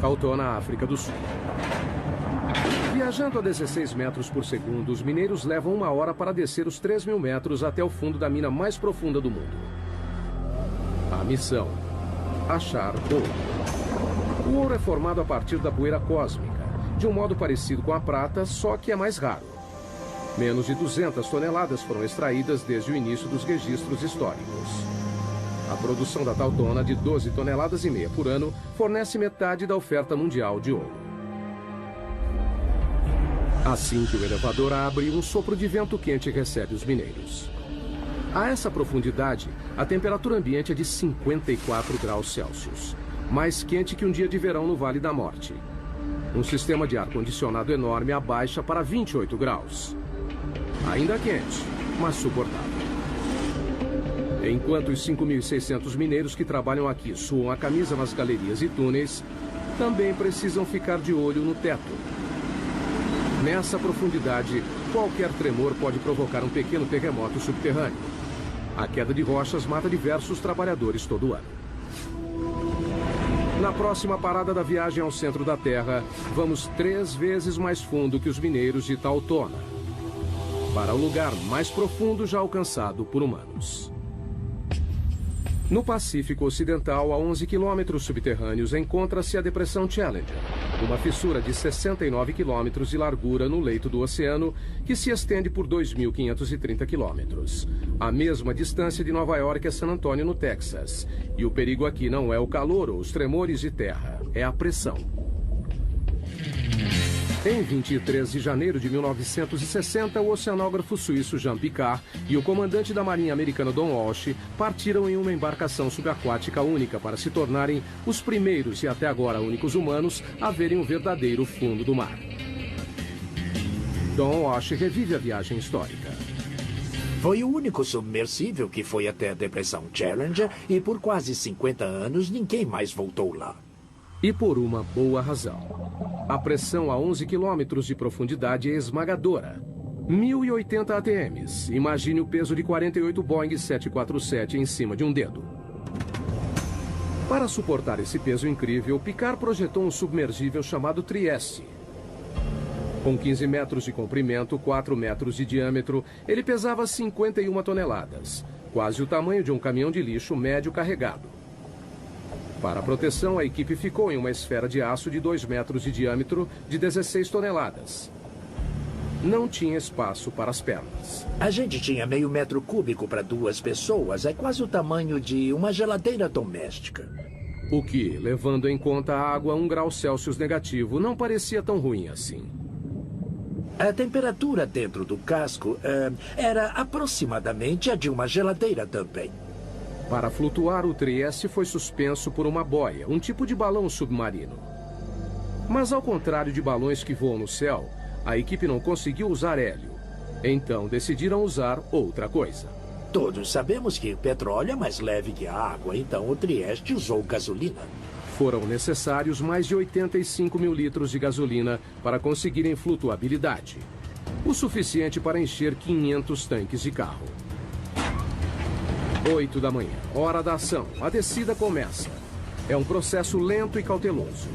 Tautona, África do Sul. Viajando a 16 metros por segundo, os mineiros levam 1 hora para descer os 3.000 metros até o fundo da mina mais profunda do mundo. A missão: achar ouro. O ouro é formado a partir da poeira cósmica, de um modo parecido com a prata, só que é mais raro. Menos de 200 toneladas foram extraídas desde o início dos registros históricos. A produção da Tautona, de 12,5 toneladas por ano, fornece metade da oferta mundial de ouro. Assim que o elevador abre, um sopro de vento quente recebe os mineiros. A essa profundidade, a temperatura ambiente é de 54 graus Celsius, mais quente que um dia de verão no Vale da Morte. Um sistema de ar-condicionado enorme abaixa para 28 graus. Ainda quente, mas suportável. Enquanto os 5.600 mineiros que trabalham aqui suam a camisa nas galerias e túneis, também precisam ficar de olho no teto. Nessa profundidade, qualquer tremor pode provocar um pequeno terremoto subterrâneo. A queda de rochas mata diversos trabalhadores todo ano. Na próxima parada da viagem ao centro da Terra, vamos 3 vezes mais fundo que os mineiros de Tautona, para o lugar mais profundo já alcançado por humanos. No Pacífico Ocidental, a 11 quilômetros subterrâneos, encontra-se a Depressão Challenger, uma fissura de 69 quilômetros de largura no leito do oceano que se estende por 2.530 quilômetros, a mesma distância de Nova York a San Antonio, no Texas. E o perigo aqui não é o calor ou os tremores de terra, é a pressão. Em 23 de janeiro de 1960, o oceanógrafo suíço Jean Piccard e o comandante da Marinha americana Don Walsh partiram em uma embarcação subaquática única para se tornarem os primeiros e até agora únicos humanos a verem o verdadeiro fundo do mar. Don Walsh revive a viagem histórica. Foi o único submersível que foi até a Depressão Challenger e por quase 50 anos ninguém mais voltou lá. E por uma boa razão. A pressão a 11 quilômetros de profundidade é esmagadora. 1.080 ATMs. Imagine o peso de 48 Boeing 747 em cima de um dedo. Para suportar esse peso incrível, Piccard projetou um submergível chamado Trieste. Com 15 metros de comprimento, 4 metros de diâmetro, ele pesava 51 toneladas, quase o tamanho de um caminhão de lixo médio carregado. Para a proteção, a equipe ficou em uma esfera de aço de 2 metros de diâmetro de 16 toneladas. Não tinha espaço para as pernas. A gente tinha meio metro cúbico para 2 pessoas. É quase o tamanho de uma geladeira doméstica. O que, levando em conta a água a 1 grau Celsius negativo, não parecia tão ruim assim. A temperatura dentro do casco era aproximadamente a de uma geladeira também. Para flutuar, o Trieste foi suspenso por uma boia, um tipo de balão submarino. Mas ao contrário de balões que voam no céu, a equipe não conseguiu usar hélio. Então decidiram usar outra coisa. Todos sabemos que o petróleo é mais leve que a água, então o Trieste usou gasolina. Foram necessários mais de 85 mil litros de gasolina para conseguirem flutuabilidade. O suficiente para encher 500 tanques de carro. 8 da manhã, hora da ação. A descida começa. É um processo lento e cauteloso.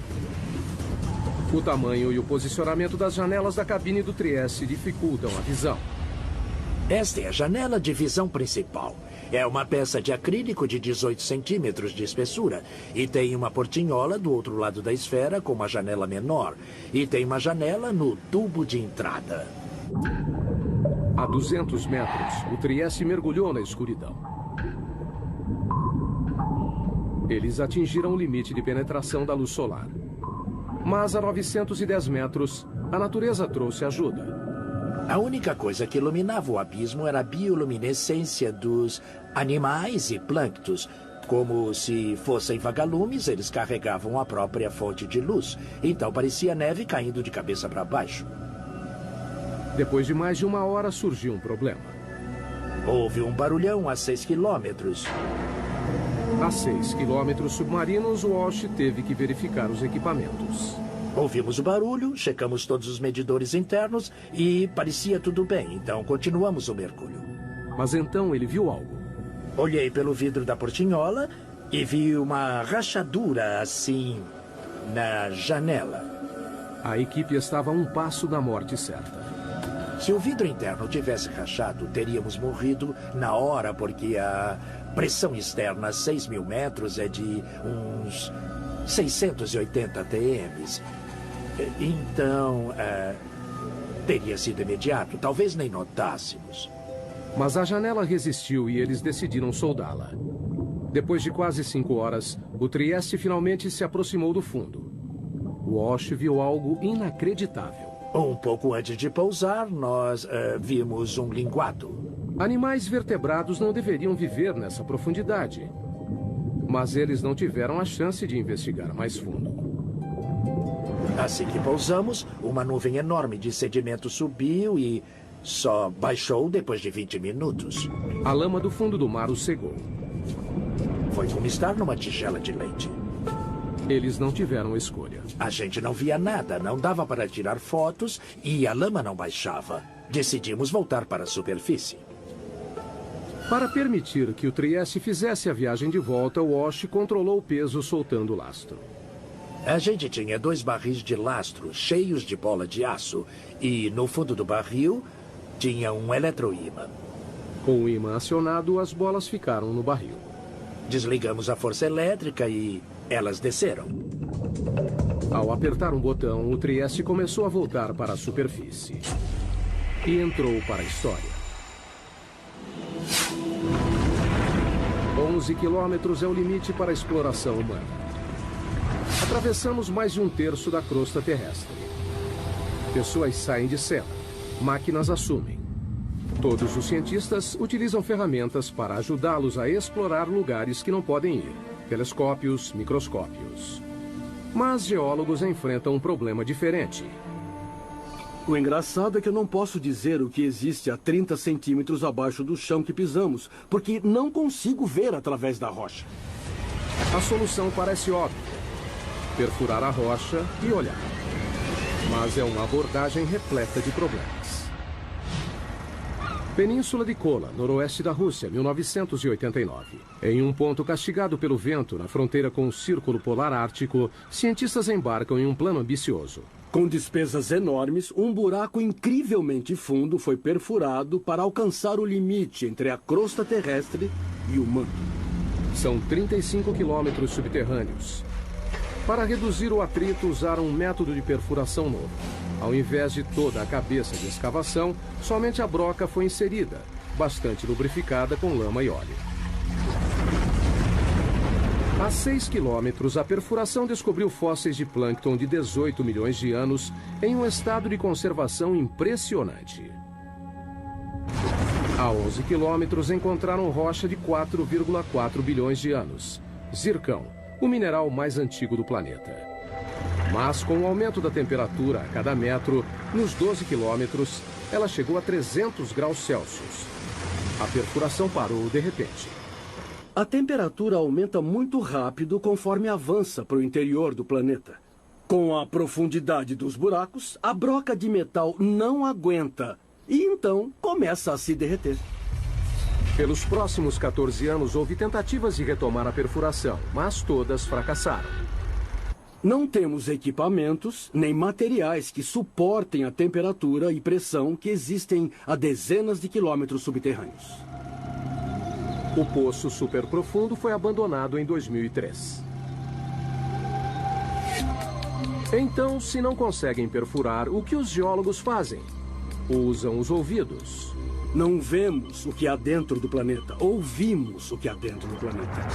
O tamanho e o posicionamento das janelas da cabine do Trieste dificultam a visão. Esta é a janela de visão principal. É uma peça de acrílico de 18 centímetros de espessura e tem uma portinhola do outro lado da esfera com uma janela menor. E tem uma janela no tubo de entrada. A 200 metros, o Trieste mergulhou na escuridão. Eles atingiram o limite de penetração da luz solar. Mas a 910 metros, a natureza trouxe ajuda. A única coisa que iluminava o abismo era a bioluminescência dos animais e plânctons. Como se fossem vagalumes, eles carregavam a própria fonte de luz. Então parecia neve caindo de cabeça para baixo. Depois de mais de 1 hora, surgiu um problema. Houve um barulhão a 6 quilômetros. A 6 quilômetros submarinos, o Walsh teve que verificar os equipamentos. Ouvimos o barulho, checamos todos os medidores internos e parecia tudo bem, então continuamos o mergulho. Mas então ele viu algo. Olhei pelo vidro da portinhola e vi uma rachadura assim na janela. A equipe estava a 1 passo da morte certa. Se o vidro interno tivesse rachado, teríamos morrido na hora, porque a pressão externa a 6.000 metros é de uns 680 TMs. Então, teria sido imediato. Talvez nem notássemos. Mas a janela resistiu e eles decidiram soldá-la. Depois de quase 5 horas, o Trieste finalmente se aproximou do fundo. Walsh viu algo inacreditável. Um pouco antes de pousar, nós vimos um linguado. Animais vertebrados não deveriam viver nessa profundidade. Mas eles não tiveram a chance de investigar mais fundo. Assim que pousamos, uma nuvem enorme de sedimento subiu e só baixou depois de 20 minutos. A lama do fundo do mar os cegou. Foi como estar numa tigela de leite. Eles não tiveram escolha. A gente não via nada, não dava para tirar fotos e a lama não baixava. Decidimos voltar para a superfície. Para permitir que o Trieste fizesse a viagem de volta, o Walsh controlou o peso soltando o lastro. A gente tinha 2 barris de lastro cheios de bola de aço e no fundo do barril tinha um eletroímã. Com o ímã acionado, as bolas ficaram no barril. Desligamos a força elétrica e elas desceram. Ao apertar um botão, o Trieste começou a voltar para a superfície. E entrou para a história. 11 quilômetros é o limite para a exploração humana. Atravessamos mais de 1/3 da crosta terrestre. Pessoas saem de cela. Máquinas assumem. Todos os cientistas utilizam ferramentas para ajudá-los a explorar lugares que não podem ir. Telescópios, microscópios. Mas geólogos enfrentam um problema diferente. O engraçado é que eu não posso dizer o que existe a 30 centímetros abaixo do chão que pisamos, porque não consigo ver através da rocha. A solução parece óbvia. Perfurar a rocha e olhar. Mas é uma abordagem repleta de problemas. Península de Kola, noroeste da Rússia, 1989. Em um ponto castigado pelo vento, na fronteira com o Círculo Polar Ártico, cientistas embarcam em um plano ambicioso. Com despesas enormes, um buraco incrivelmente fundo foi perfurado para alcançar o limite entre a crosta terrestre e o manto. São 35 quilômetros subterrâneos. Para reduzir o atrito, usaram um método de perfuração novo. Ao invés de toda a cabeça de escavação, somente a broca foi inserida, bastante lubrificada com lama e óleo. A 6 quilômetros, a perfuração descobriu fósseis de plâncton de 18 milhões de anos em um estado de conservação impressionante. A 11 quilômetros, encontraram rocha de 4,4 bilhões de anos. Zircão, o mineral mais antigo do planeta. Mas, com o aumento da temperatura a cada metro, nos 12 quilômetros, ela chegou a 300 graus Celsius. A perfuração parou de repente. A temperatura aumenta muito rápido conforme avança para o interior do planeta. Com a profundidade dos buracos, a broca de metal não aguenta e então começa a se derreter. Pelos próximos 14 anos, houve tentativas de retomar a perfuração, mas todas fracassaram. Não temos equipamentos nem materiais que suportem a temperatura e pressão que existem a dezenas de quilômetros subterrâneos. O poço superprofundo foi abandonado em 2003. Então, se não conseguem perfurar, o que os geólogos fazem? Usam os ouvidos. Não vemos o que há dentro do planeta, ouvimos o que há dentro do planeta.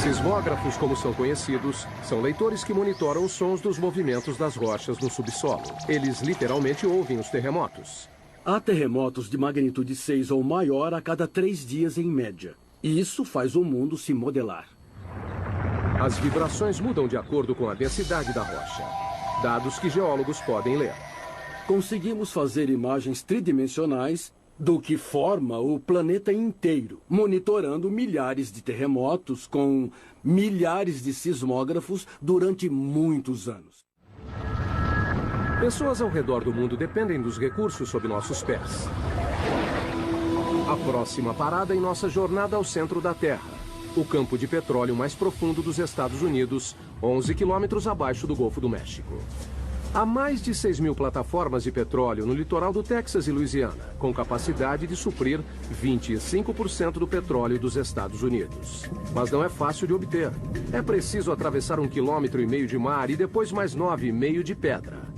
Sismógrafos, como são conhecidos, são leitores que monitoram os sons dos movimentos das rochas no subsolo. Eles literalmente ouvem os terremotos. Há terremotos de magnitude 6 ou maior a cada 3 dias em média. E isso faz o mundo se modelar. As vibrações mudam de acordo com a densidade da rocha. Dados que geólogos podem ler. Conseguimos fazer imagens tridimensionais do que forma o planeta inteiro, monitorando milhares de terremotos com milhares de sismógrafos durante muitos anos. Pessoas ao redor do mundo dependem dos recursos sob nossos pés. A próxima parada em nossa jornada ao centro da Terra, o campo de petróleo mais profundo dos Estados Unidos, 11 quilômetros abaixo do Golfo do México. Há mais de 6 mil plataformas de petróleo no litoral do Texas e Louisiana, com capacidade de suprir 25% do petróleo dos Estados Unidos. Mas não é fácil de obter. É preciso atravessar 1,5 km de mar e depois mais 9,5 de pedra.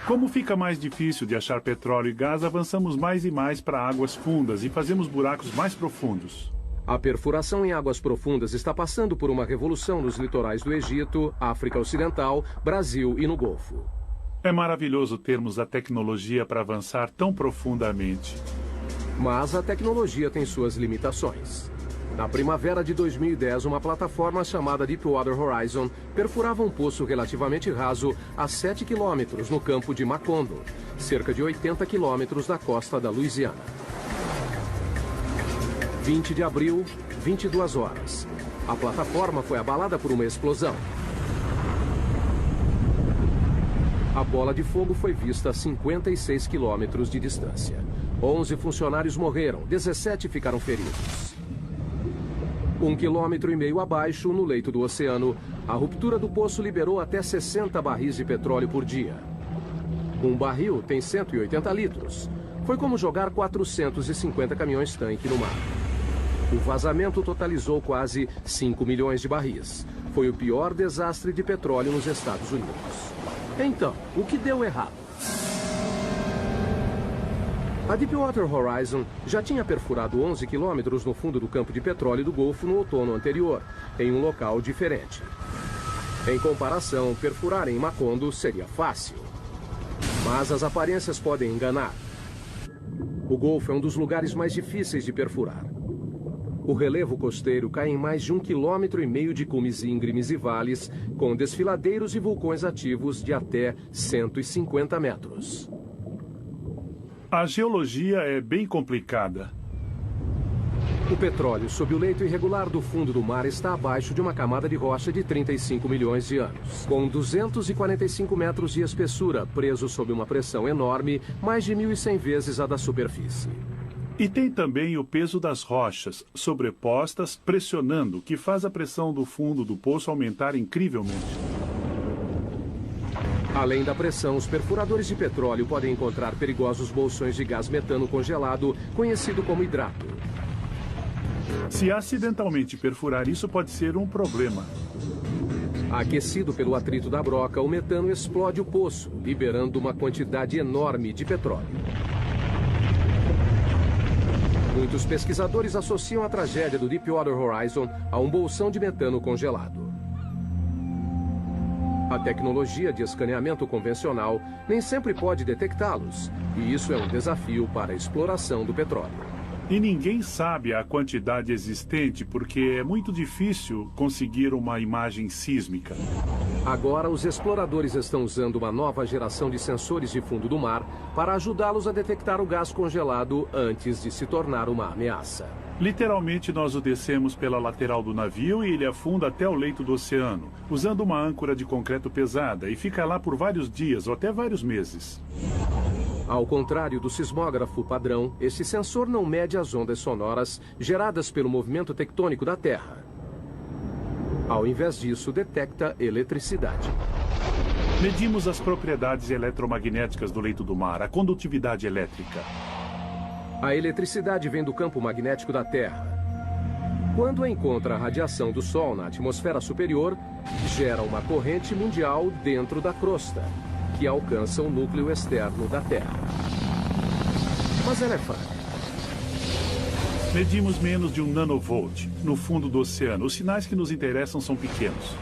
Como fica mais difícil de achar petróleo e gás, avançamos mais e mais para águas fundas e fazemos buracos mais profundos. A perfuração em águas profundas está passando por uma revolução nos litorais do Egito, África Ocidental, Brasil e no Golfo. É maravilhoso termos a tecnologia para avançar tão profundamente. Mas a tecnologia tem suas limitações. Na primavera de 2010, uma plataforma chamada Deepwater Horizon perfurava um poço relativamente raso a 7 quilômetros no campo de Macondo, cerca de 80 quilômetros da costa da Louisiana. 20 de abril, 22 horas. A plataforma foi abalada por uma explosão. A bola de fogo foi vista a 56 quilômetros de distância. 11 funcionários morreram, 17 ficaram feridos. 1,5 km abaixo, no leito do oceano, a ruptura do poço liberou até 60 barris de petróleo por dia. Um barril tem 180 litros. Foi como jogar 450 caminhões-tanque no mar. O vazamento totalizou quase 5 milhões de barris. Foi o pior desastre de petróleo nos Estados Unidos. Então, o que deu errado? A Deepwater Horizon já tinha perfurado 11 quilômetros no fundo do campo de petróleo do Golfo no outono anterior, em um local diferente. Em comparação, perfurar em Macondo seria fácil. Mas as aparências podem enganar. O Golfo é um dos lugares mais difíceis de perfurar. O relevo costeiro cai em mais de 1,5 km de cumes íngremes e vales, com desfiladeiros e vulcões ativos de até 150 metros. A geologia é bem complicada. O petróleo sob o leito irregular do fundo do mar está abaixo de uma camada de rocha de 35 milhões de anos, com 245 metros de espessura, preso sob uma pressão enorme, mais de 1.100 vezes a da superfície. E tem também o peso das rochas, sobrepostas, pressionando, que faz a pressão do fundo do poço aumentar incrivelmente. Além da pressão, os perfuradores de petróleo podem encontrar perigosos bolsões de gás metano congelado, conhecido como hidrato. Se acidentalmente perfurar isso, pode ser um problema. Aquecido pelo atrito da broca, o metano explode o poço, liberando uma quantidade enorme de petróleo. Muitos pesquisadores associam a tragédia do Deepwater Horizon a um bolsão de metano congelado. A tecnologia de escaneamento convencional nem sempre pode detectá-los, e isso é um desafio para a exploração do petróleo. E ninguém sabe a quantidade existente porque é muito difícil conseguir uma imagem sísmica. Agora, os exploradores estão usando uma nova geração de sensores de fundo do mar para ajudá-los a detectar o gás congelado antes de se tornar uma ameaça. Literalmente, nós o descemos pela lateral do navio e ele afunda até o leito do oceano, usando uma âncora de concreto pesada, e fica lá por vários dias ou até vários meses. Ao contrário do sismógrafo padrão, esse sensor não mede as ondas sonoras geradas pelo movimento tectônico da Terra. Ao invés disso, detecta eletricidade. Medimos as propriedades eletromagnéticas do leito do mar, a condutividade elétrica. A eletricidade vem do campo magnético da Terra. Quando encontra a radiação do Sol na atmosfera superior, gera uma corrente mundial dentro da crosta, que alcança o núcleo externo da Terra. Mas ela é fraca. Medimos menos de 1 nanovolt no fundo do oceano. Os sinais que nos interessam são pequenos.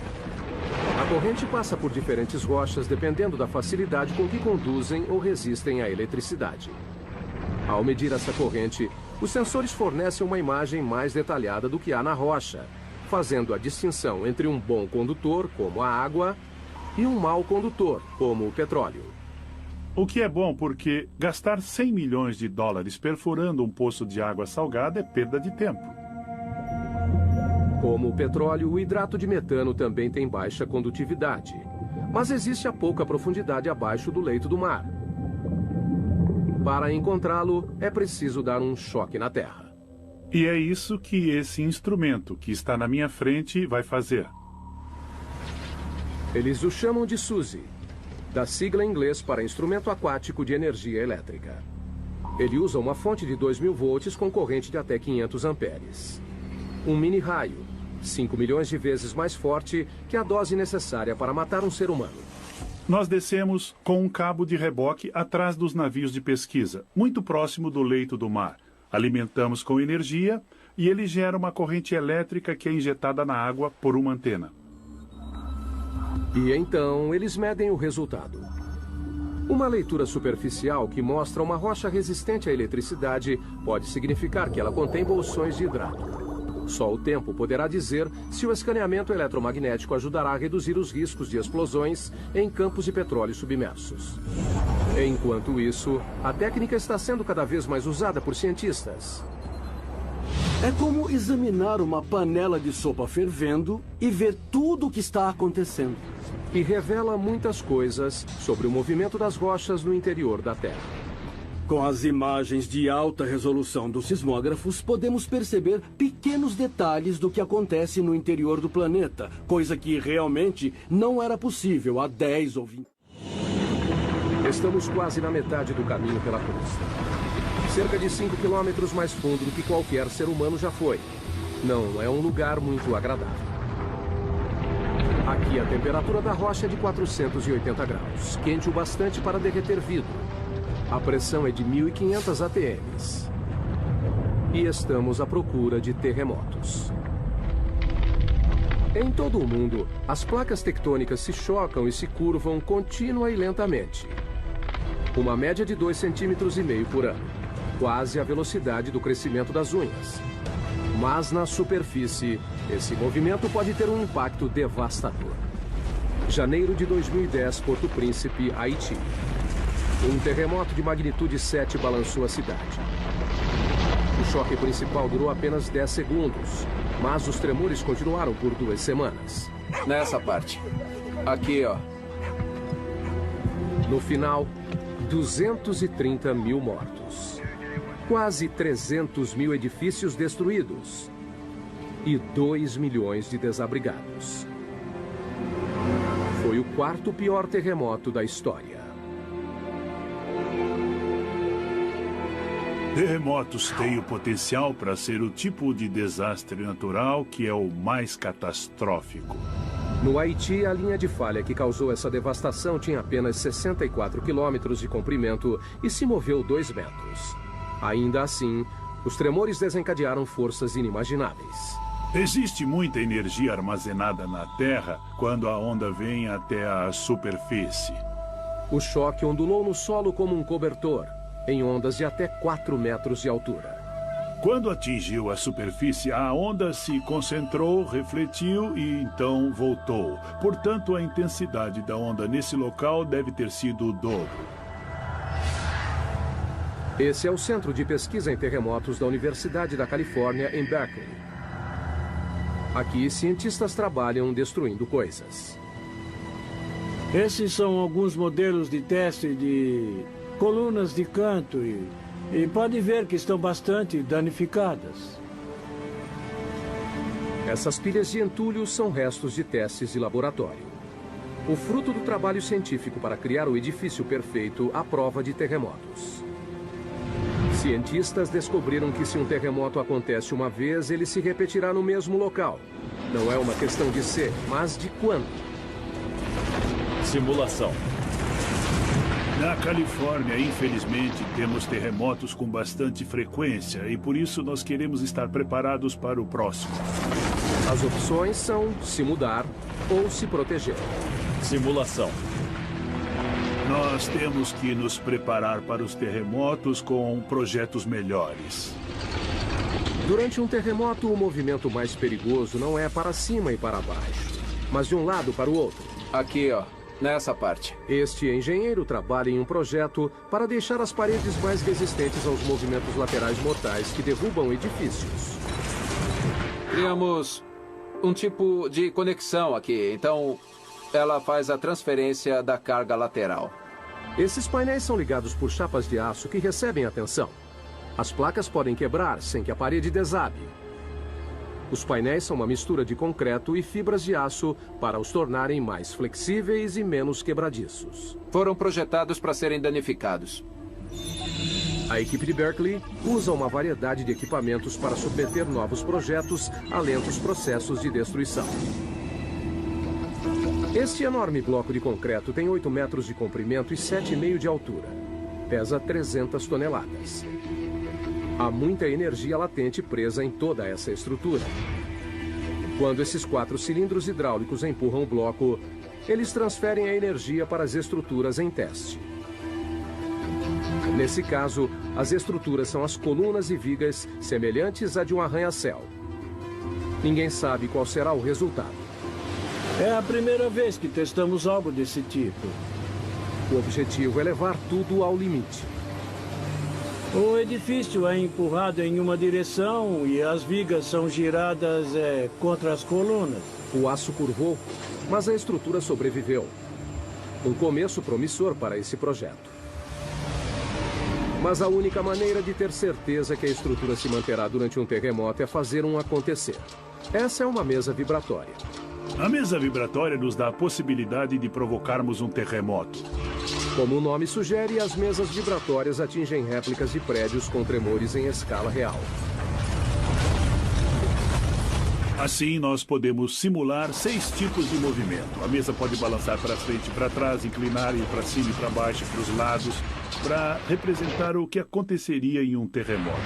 A corrente passa por diferentes rochas dependendo da facilidade com que conduzem ou resistem à eletricidade. Ao medir essa corrente, os sensores fornecem uma imagem mais detalhada do que há na rocha, fazendo a distinção entre um bom condutor, como a água, e um mau condutor, como o petróleo. O que é bom porque gastar 100 milhões de dólares perfurando um poço de água salgada é perda de tempo. Como o petróleo, o hidrato de metano também tem baixa condutividade, mas existe a pouca profundidade abaixo do leito do mar. Para encontrá-lo, é preciso dar um choque na Terra. E é isso que esse instrumento que está na minha frente vai fazer. Eles o chamam de SUSI, da sigla em inglês para Instrumento Aquático de Energia Elétrica. Ele usa uma fonte de 2.000 volts com corrente de até 500 amperes. Um mini-raio, 5 milhões de vezes mais forte que a dose necessária para matar um ser humano. Nós descemos com um cabo de reboque atrás dos navios de pesquisa, muito próximo do leito do mar. Alimentamos com energia e ele gera uma corrente elétrica que é injetada na água por uma antena. E então eles medem o resultado. Uma leitura superficial que mostra uma rocha resistente à eletricidade pode significar que ela contém bolsões de hidrato. Só o tempo poderá dizer se o escaneamento eletromagnético ajudará a reduzir os riscos de explosões em campos de petróleo submersos. Enquanto isso, a técnica está sendo cada vez mais usada por cientistas. É como examinar uma panela de sopa fervendo e ver tudo o que está acontecendo. E revela muitas coisas sobre o movimento das rochas no interior da Terra. Com as imagens de alta resolução dos sismógrafos, podemos perceber pequenos detalhes do que acontece no interior do planeta, coisa que realmente não era possível há 10 ou 20. Estamos quase na metade do caminho pela crosta. Cerca de 5 quilômetros mais fundo do que qualquer ser humano já foi. Não é um lugar muito agradável. Aqui a temperatura da rocha é de 480 graus, quente o bastante para derreter vidro. A pressão é de 1.500 ATMs. E estamos à procura de terremotos. Em todo o mundo, as placas tectônicas se chocam e se curvam contínua e lentamente. Uma média de 2,5 cm por ano, quase a velocidade do crescimento das unhas. Mas na superfície, esse movimento pode ter um impacto devastador. Janeiro de 2010, Porto Príncipe, Haiti. Um terremoto de magnitude 7 balançou a cidade. O choque principal durou apenas 10 segundos, mas os tremores continuaram por 2 semanas. Nessa parte. Aqui, ó. No final, 230 mil mortos. Quase 300 mil edifícios destruídos. E 2 milhões de desabrigados. Foi o 4º pior terremoto da história. Terremotos têm o potencial para ser o tipo de desastre natural que é o mais catastrófico. No Haiti, a linha de falha que causou essa devastação tinha apenas 64 quilômetros de comprimento e se moveu 2 metros. Ainda assim, os tremores desencadearam forças inimagináveis. Existe muita energia armazenada na Terra quando a onda vem até a superfície. O choque ondulou no solo como um cobertor, em ondas de até 4 metros de altura. Quando atingiu a superfície, a onda se concentrou, refletiu e então voltou. Portanto, a intensidade da onda nesse local deve ter sido o dobro. Esse é o Centro de Pesquisa em Terremotos da Universidade da Califórnia, em Berkeley. Aqui, cientistas trabalham destruindo coisas. Esses são alguns modelos de teste de colunas de canto e pode ver que estão bastante danificadas. Essas pilhas de entulho são restos de testes de laboratório. O fruto do trabalho científico para criar o edifício perfeito à prova de terremotos. Cientistas descobriram que se um terremoto acontece uma vez, ele se repetirá no mesmo local. Não é uma questão de ser, mas de quando. Simulação. Na Califórnia, infelizmente, temos terremotos com bastante frequência e por isso nós queremos estar preparados para o próximo. As opções são se mudar ou se proteger. Simulação. Nós temos que nos preparar para os terremotos com projetos melhores. Durante um terremoto, o movimento mais perigoso não é para cima e para baixo, mas de um lado para o outro. Aqui, ó. Nessa parte. Este engenheiro trabalha em um projeto para deixar as paredes mais resistentes aos movimentos laterais mortais que derrubam edifícios. Criamos um tipo de conexão aqui, então ela faz a transferência da carga lateral. Esses painéis são ligados por chapas de aço que recebem a tensão. As placas podem quebrar sem que a parede desabe. Os painéis são uma mistura de concreto e fibras de aço para os tornarem mais flexíveis e menos quebradiços. Foram projetados para serem danificados. A equipe de Berkeley usa uma variedade de equipamentos para submeter novos projetos a lentos processos de destruição. Este enorme bloco de concreto tem 8 metros de comprimento e 7,5 de altura. Pesa 300 toneladas. Há muita energia latente presa em toda essa estrutura. Quando esses 4 cilindros hidráulicos empurram o bloco, eles transferem a energia para as estruturas em teste. Nesse caso, as estruturas são as colunas e vigas semelhantes à de um arranha-céu. Ninguém sabe qual será o resultado. É a primeira vez que testamos algo desse tipo. O objetivo é levar tudo ao limite. O edifício é empurrado em uma direção e as vigas são giradas contra as colunas. O aço curvou, mas a estrutura sobreviveu. Um começo promissor para esse projeto. Mas a única maneira de ter certeza que a estrutura se manterá durante um terremoto é fazer um acontecer. Essa é uma mesa vibratória. A mesa vibratória nos dá a possibilidade de provocarmos um terremoto. Como o nome sugere, as mesas vibratórias atingem réplicas de prédios com tremores em escala real. Assim, nós podemos simular 6 tipos de movimento. A mesa pode balançar para frente e para trás, inclinar, ir para cima e para baixo, para os lados, para representar o que aconteceria em um terremoto.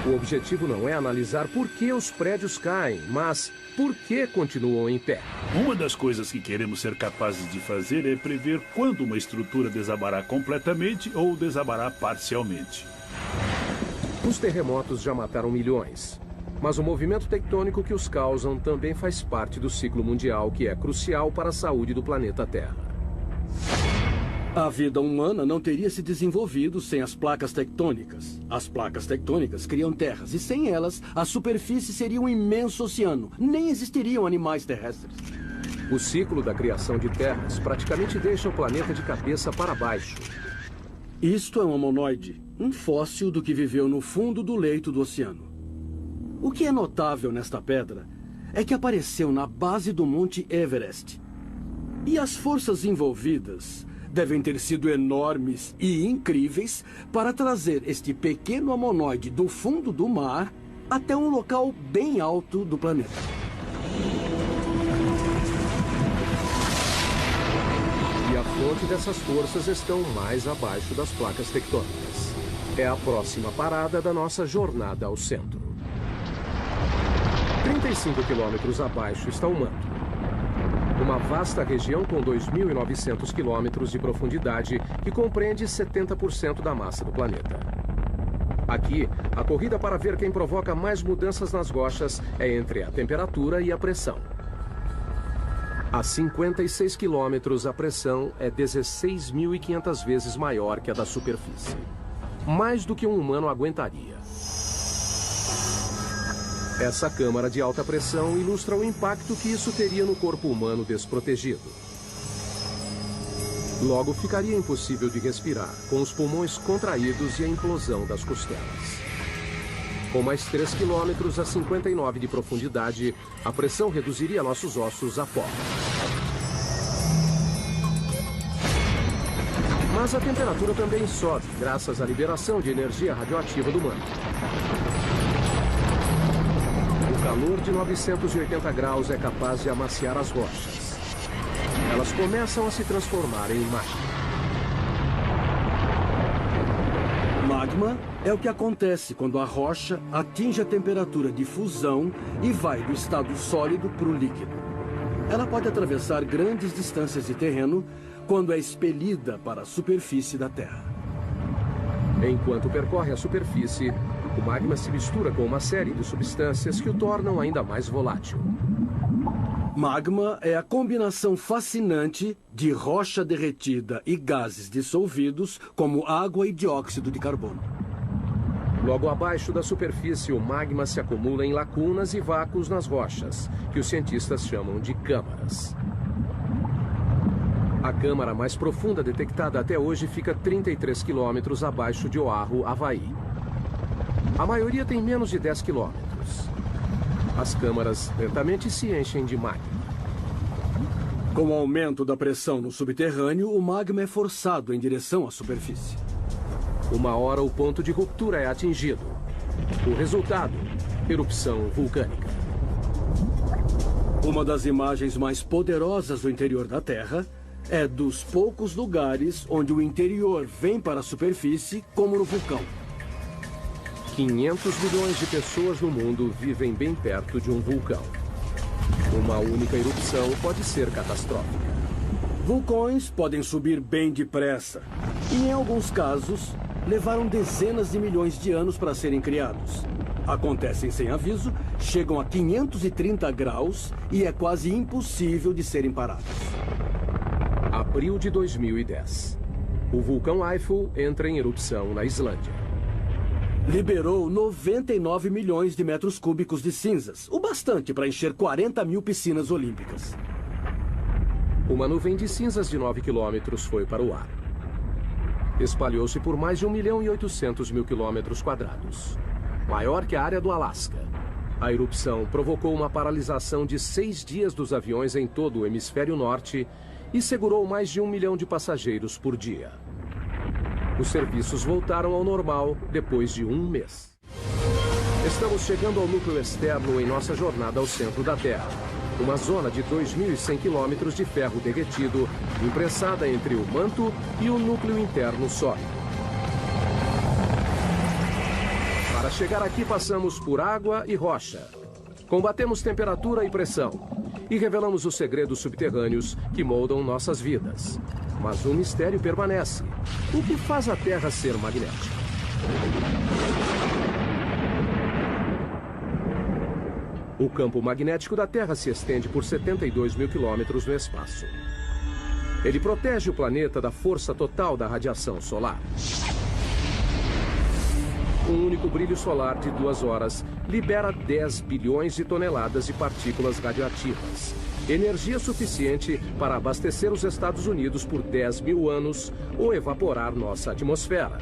O objetivo não é analisar por que os prédios caem, mas por que continuam em pé. Uma das coisas que queremos ser capazes de fazer é prever quando uma estrutura desabará completamente ou desabará parcialmente. Os terremotos já mataram milhões. Mas o movimento tectônico que os causam também faz parte do ciclo mundial, que é crucial para a saúde do planeta Terra. A vida humana não teria se desenvolvido sem as placas tectônicas. As placas tectônicas criam terras e sem elas, a superfície seria um imenso oceano. Nem existiriam animais terrestres. O ciclo da criação de terras praticamente deixa o planeta de cabeça para baixo. Isto é um homonoide, um fóssil do que viveu no fundo do leito do oceano. O que é notável nesta pedra é que apareceu na base do Monte Everest. E as forças envolvidas devem ter sido enormes e incríveis para trazer este pequeno amonoide do fundo do mar até um local bem alto do planeta. E a fonte dessas forças estão mais abaixo das placas tectônicas. É a próxima parada da nossa jornada ao centro. 35 quilômetros abaixo está o manto. Uma vasta região com 2.900 quilômetros de profundidade que compreende 70% da massa do planeta. Aqui, a corrida para ver quem provoca mais mudanças nas rochas é entre a temperatura e a pressão. A 56 quilômetros, a pressão é 16.500 vezes maior que a da superfície. Mais do que um humano aguentaria. Essa câmara de alta pressão ilustra o impacto que isso teria no corpo humano desprotegido. Logo, ficaria impossível de respirar, com os pulmões contraídos e a implosão das costelas. Com mais 3 quilômetros a 59 de profundidade, a pressão reduziria nossos ossos a pó. Mas a temperatura também sobe, graças à liberação de energia radioativa do manto. O calor de 980 graus é capaz de amaciar as rochas. Elas começam a se transformar em magma. Magma é o que acontece quando a rocha atinge a temperatura de fusão e vai do estado sólido para o líquido. Ela pode atravessar grandes distâncias de terreno quando é expelida para a superfície da Terra. Enquanto percorre a superfície, o magma se mistura com uma série de substâncias que o tornam ainda mais volátil. Magma é a combinação fascinante de rocha derretida e gases dissolvidos, como água e dióxido de carbono. Logo abaixo da superfície, o magma se acumula em lacunas e vácuos nas rochas, que os cientistas chamam de câmaras. A câmara mais profunda detectada até hoje fica 33 quilômetros abaixo de Oahu, Havaí. A maioria tem menos de 10 quilômetros. As câmaras lentamente se enchem de magma. Com o aumento da pressão no subterrâneo, o magma é forçado em direção à superfície. Uma hora o ponto de ruptura é atingido. O resultado, erupção vulcânica. Uma das imagens mais poderosas do interior da Terra é dos poucos lugares onde o interior vem para a superfície, como no vulcão. 500 milhões de pessoas no mundo vivem bem perto de um vulcão. Uma única erupção pode ser catastrófica. Vulcões podem subir bem depressa e, em alguns casos, levaram dezenas de milhões de anos para serem criados. Acontecem sem aviso, chegam a 530 graus e é quase impossível de serem parados. Abril de 2010. O vulcão Eiffel entra em erupção na Islândia. Liberou 99 milhões de metros cúbicos de cinzas, o bastante para encher 40 mil piscinas olímpicas. Uma nuvem de cinzas de 9 quilômetros foi para o ar. Espalhou-se por mais de 1.800.000 quilômetros quadrados, maior que a área do Alasca. A erupção provocou uma paralisação de 6 dias dos aviões em todo o hemisfério norte e segurou mais de 1 milhão de passageiros por dia. Os serviços voltaram ao normal depois de 1 mês. Estamos chegando ao núcleo externo em nossa jornada ao centro da Terra. Uma zona de 2.100 quilômetros de ferro derretido, imprensada entre o manto e o núcleo interno sólido. Para chegar aqui, passamos por água e rocha. Combatemos temperatura e pressão. E revelamos os segredos subterrâneos que moldam nossas vidas. Mas um mistério permanece. O que faz a Terra ser magnética? O campo magnético da Terra se estende por 72 mil quilômetros no espaço. Ele protege o planeta da força total da radiação solar. Um único brilho solar de 2 horas libera 10 bilhões de toneladas de partículas radioativas. Energia suficiente para abastecer os Estados Unidos por 10 mil anos ou evaporar nossa atmosfera.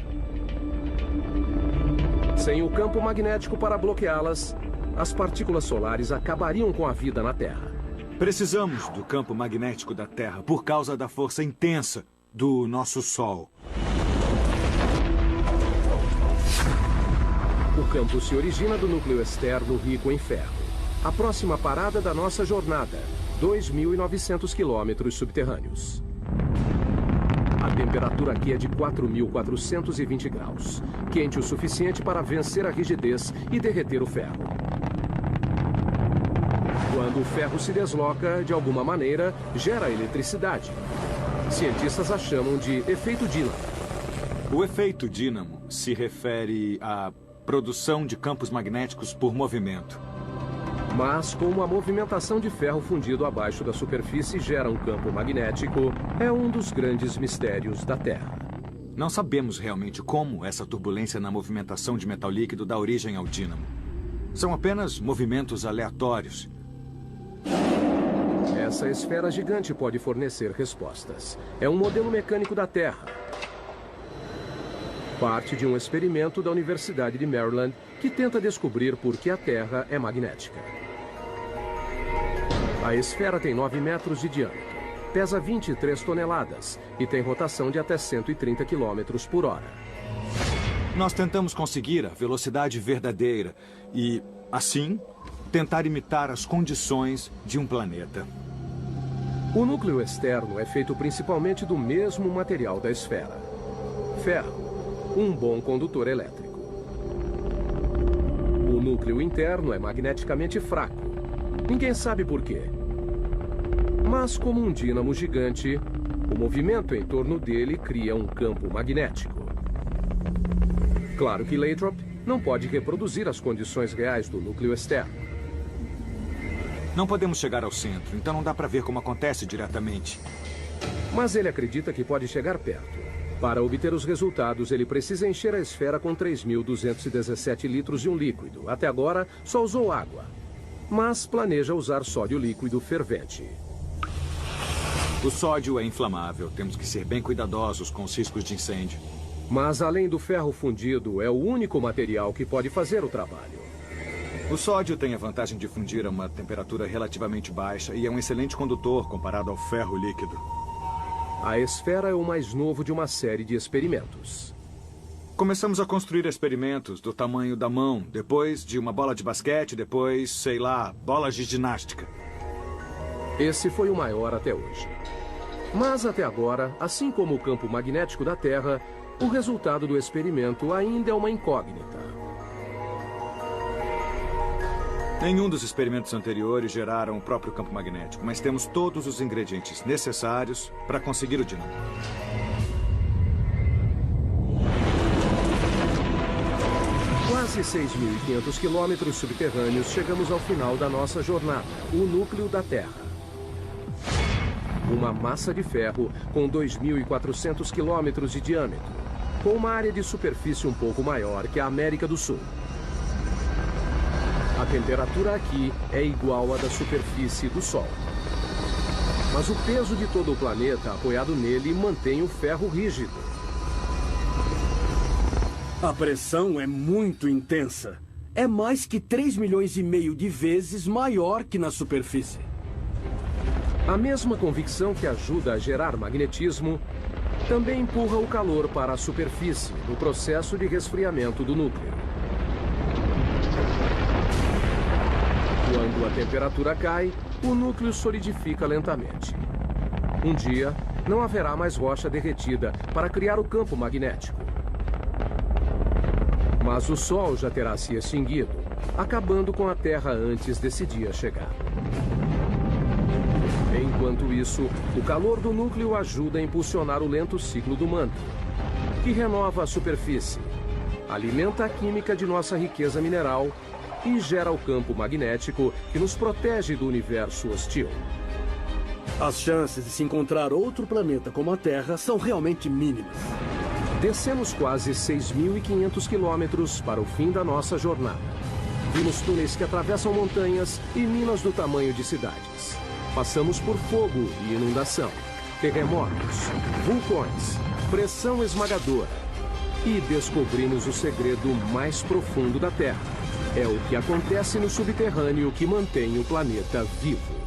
Sem o campo magnético para bloqueá-las, as partículas solares acabariam com a vida na Terra. Precisamos do campo magnético da Terra por causa da força intensa do nosso Sol. O campo se origina do núcleo externo rico em ferro. A próxima parada da nossa jornada, 2.900 quilômetros subterrâneos. A temperatura aqui é de 4.420 graus. Quente o suficiente para vencer a rigidez e derreter o ferro. Quando o ferro se desloca, de alguma maneira, gera eletricidade. Cientistas a chamam de efeito dínamo. O efeito dínamo se refere à produção de campos magnéticos por movimento. Mas, como a movimentação de ferro fundido abaixo da superfície gera um campo magnético, é um dos grandes mistérios da Terra. Não sabemos realmente como essa turbulência na movimentação de metal líquido dá origem ao dínamo. São apenas movimentos aleatórios. Essa esfera gigante pode fornecer respostas. É um modelo mecânico da Terra. Parte de um experimento da Universidade de Maryland que tenta descobrir por que a Terra é magnética. A esfera tem 9 metros de diâmetro, pesa 23 toneladas e tem rotação de até 130 km por hora. Nós tentamos conseguir a velocidade verdadeira e, assim, tentar imitar as condições de um planeta. O núcleo externo é feito principalmente do mesmo material da esfera: ferro, um bom condutor elétrico. O núcleo interno é magneticamente fraco. Ninguém sabe por quê. Mas, como um dínamo gigante, o movimento em torno dele cria um campo magnético. Claro que Lathrop não pode reproduzir as condições reais do núcleo externo. Não podemos chegar ao centro, então não dá para ver como acontece diretamente. Mas ele acredita que pode chegar perto. Para obter os resultados, ele precisa encher a esfera com 3.217 litros de um líquido. Até agora, só usou água. Mas planeja usar sódio líquido fervente. O sódio é inflamável. Temos que ser bem cuidadosos com os riscos de incêndio. Mas, além do ferro fundido, é o único material que pode fazer o trabalho. O sódio tem a vantagem de fundir a uma temperatura relativamente baixa e é um excelente condutor comparado ao ferro líquido. A esfera é o mais novo de uma série de experimentos. Começamos a construir experimentos do tamanho da mão, depois de uma bola de basquete, depois, sei lá, bolas de ginástica. Esse foi o maior até hoje. Mas até agora, assim como o campo magnético da Terra, o resultado do experimento ainda é uma incógnita. Nenhum dos experimentos anteriores geraram o próprio campo magnético, mas temos todos os ingredientes necessários para conseguir o dínamo. Quase 6.500 quilômetros subterrâneos, chegamos ao final da nossa jornada, o núcleo da Terra. Uma massa de ferro com 2.400 quilômetros de diâmetro, com uma área de superfície um pouco maior que a América do Sul. A temperatura aqui é igual à da superfície do Sol. Mas o peso de todo o planeta apoiado nele mantém o ferro rígido. A pressão é muito intensa. É mais que 3,5 milhões de vezes maior que na superfície. A mesma convicção que ajuda a gerar magnetismo também empurra o calor para a superfície no processo de resfriamento do núcleo. Quando a temperatura cai, o núcleo solidifica lentamente. Um dia, não haverá mais rocha derretida para criar o campo magnético. Mas o Sol já terá se extinguido, acabando com a Terra antes desse dia chegar. Enquanto isso, o calor do núcleo ajuda a impulsionar o lento ciclo do manto, que renova a superfície, alimenta a química de nossa riqueza mineral e gera o campo magnético que nos protege do universo hostil. As chances de se encontrar outro planeta como a Terra são realmente mínimas. Descemos quase 6.500 quilômetros para o fim da nossa jornada. Vimos túneis que atravessam montanhas e minas do tamanho de cidades. Passamos por fogo e inundação, terremotos, vulcões, pressão esmagadora. E descobrimos o segredo mais profundo da Terra. É o que acontece no subterrâneo que mantém o planeta vivo.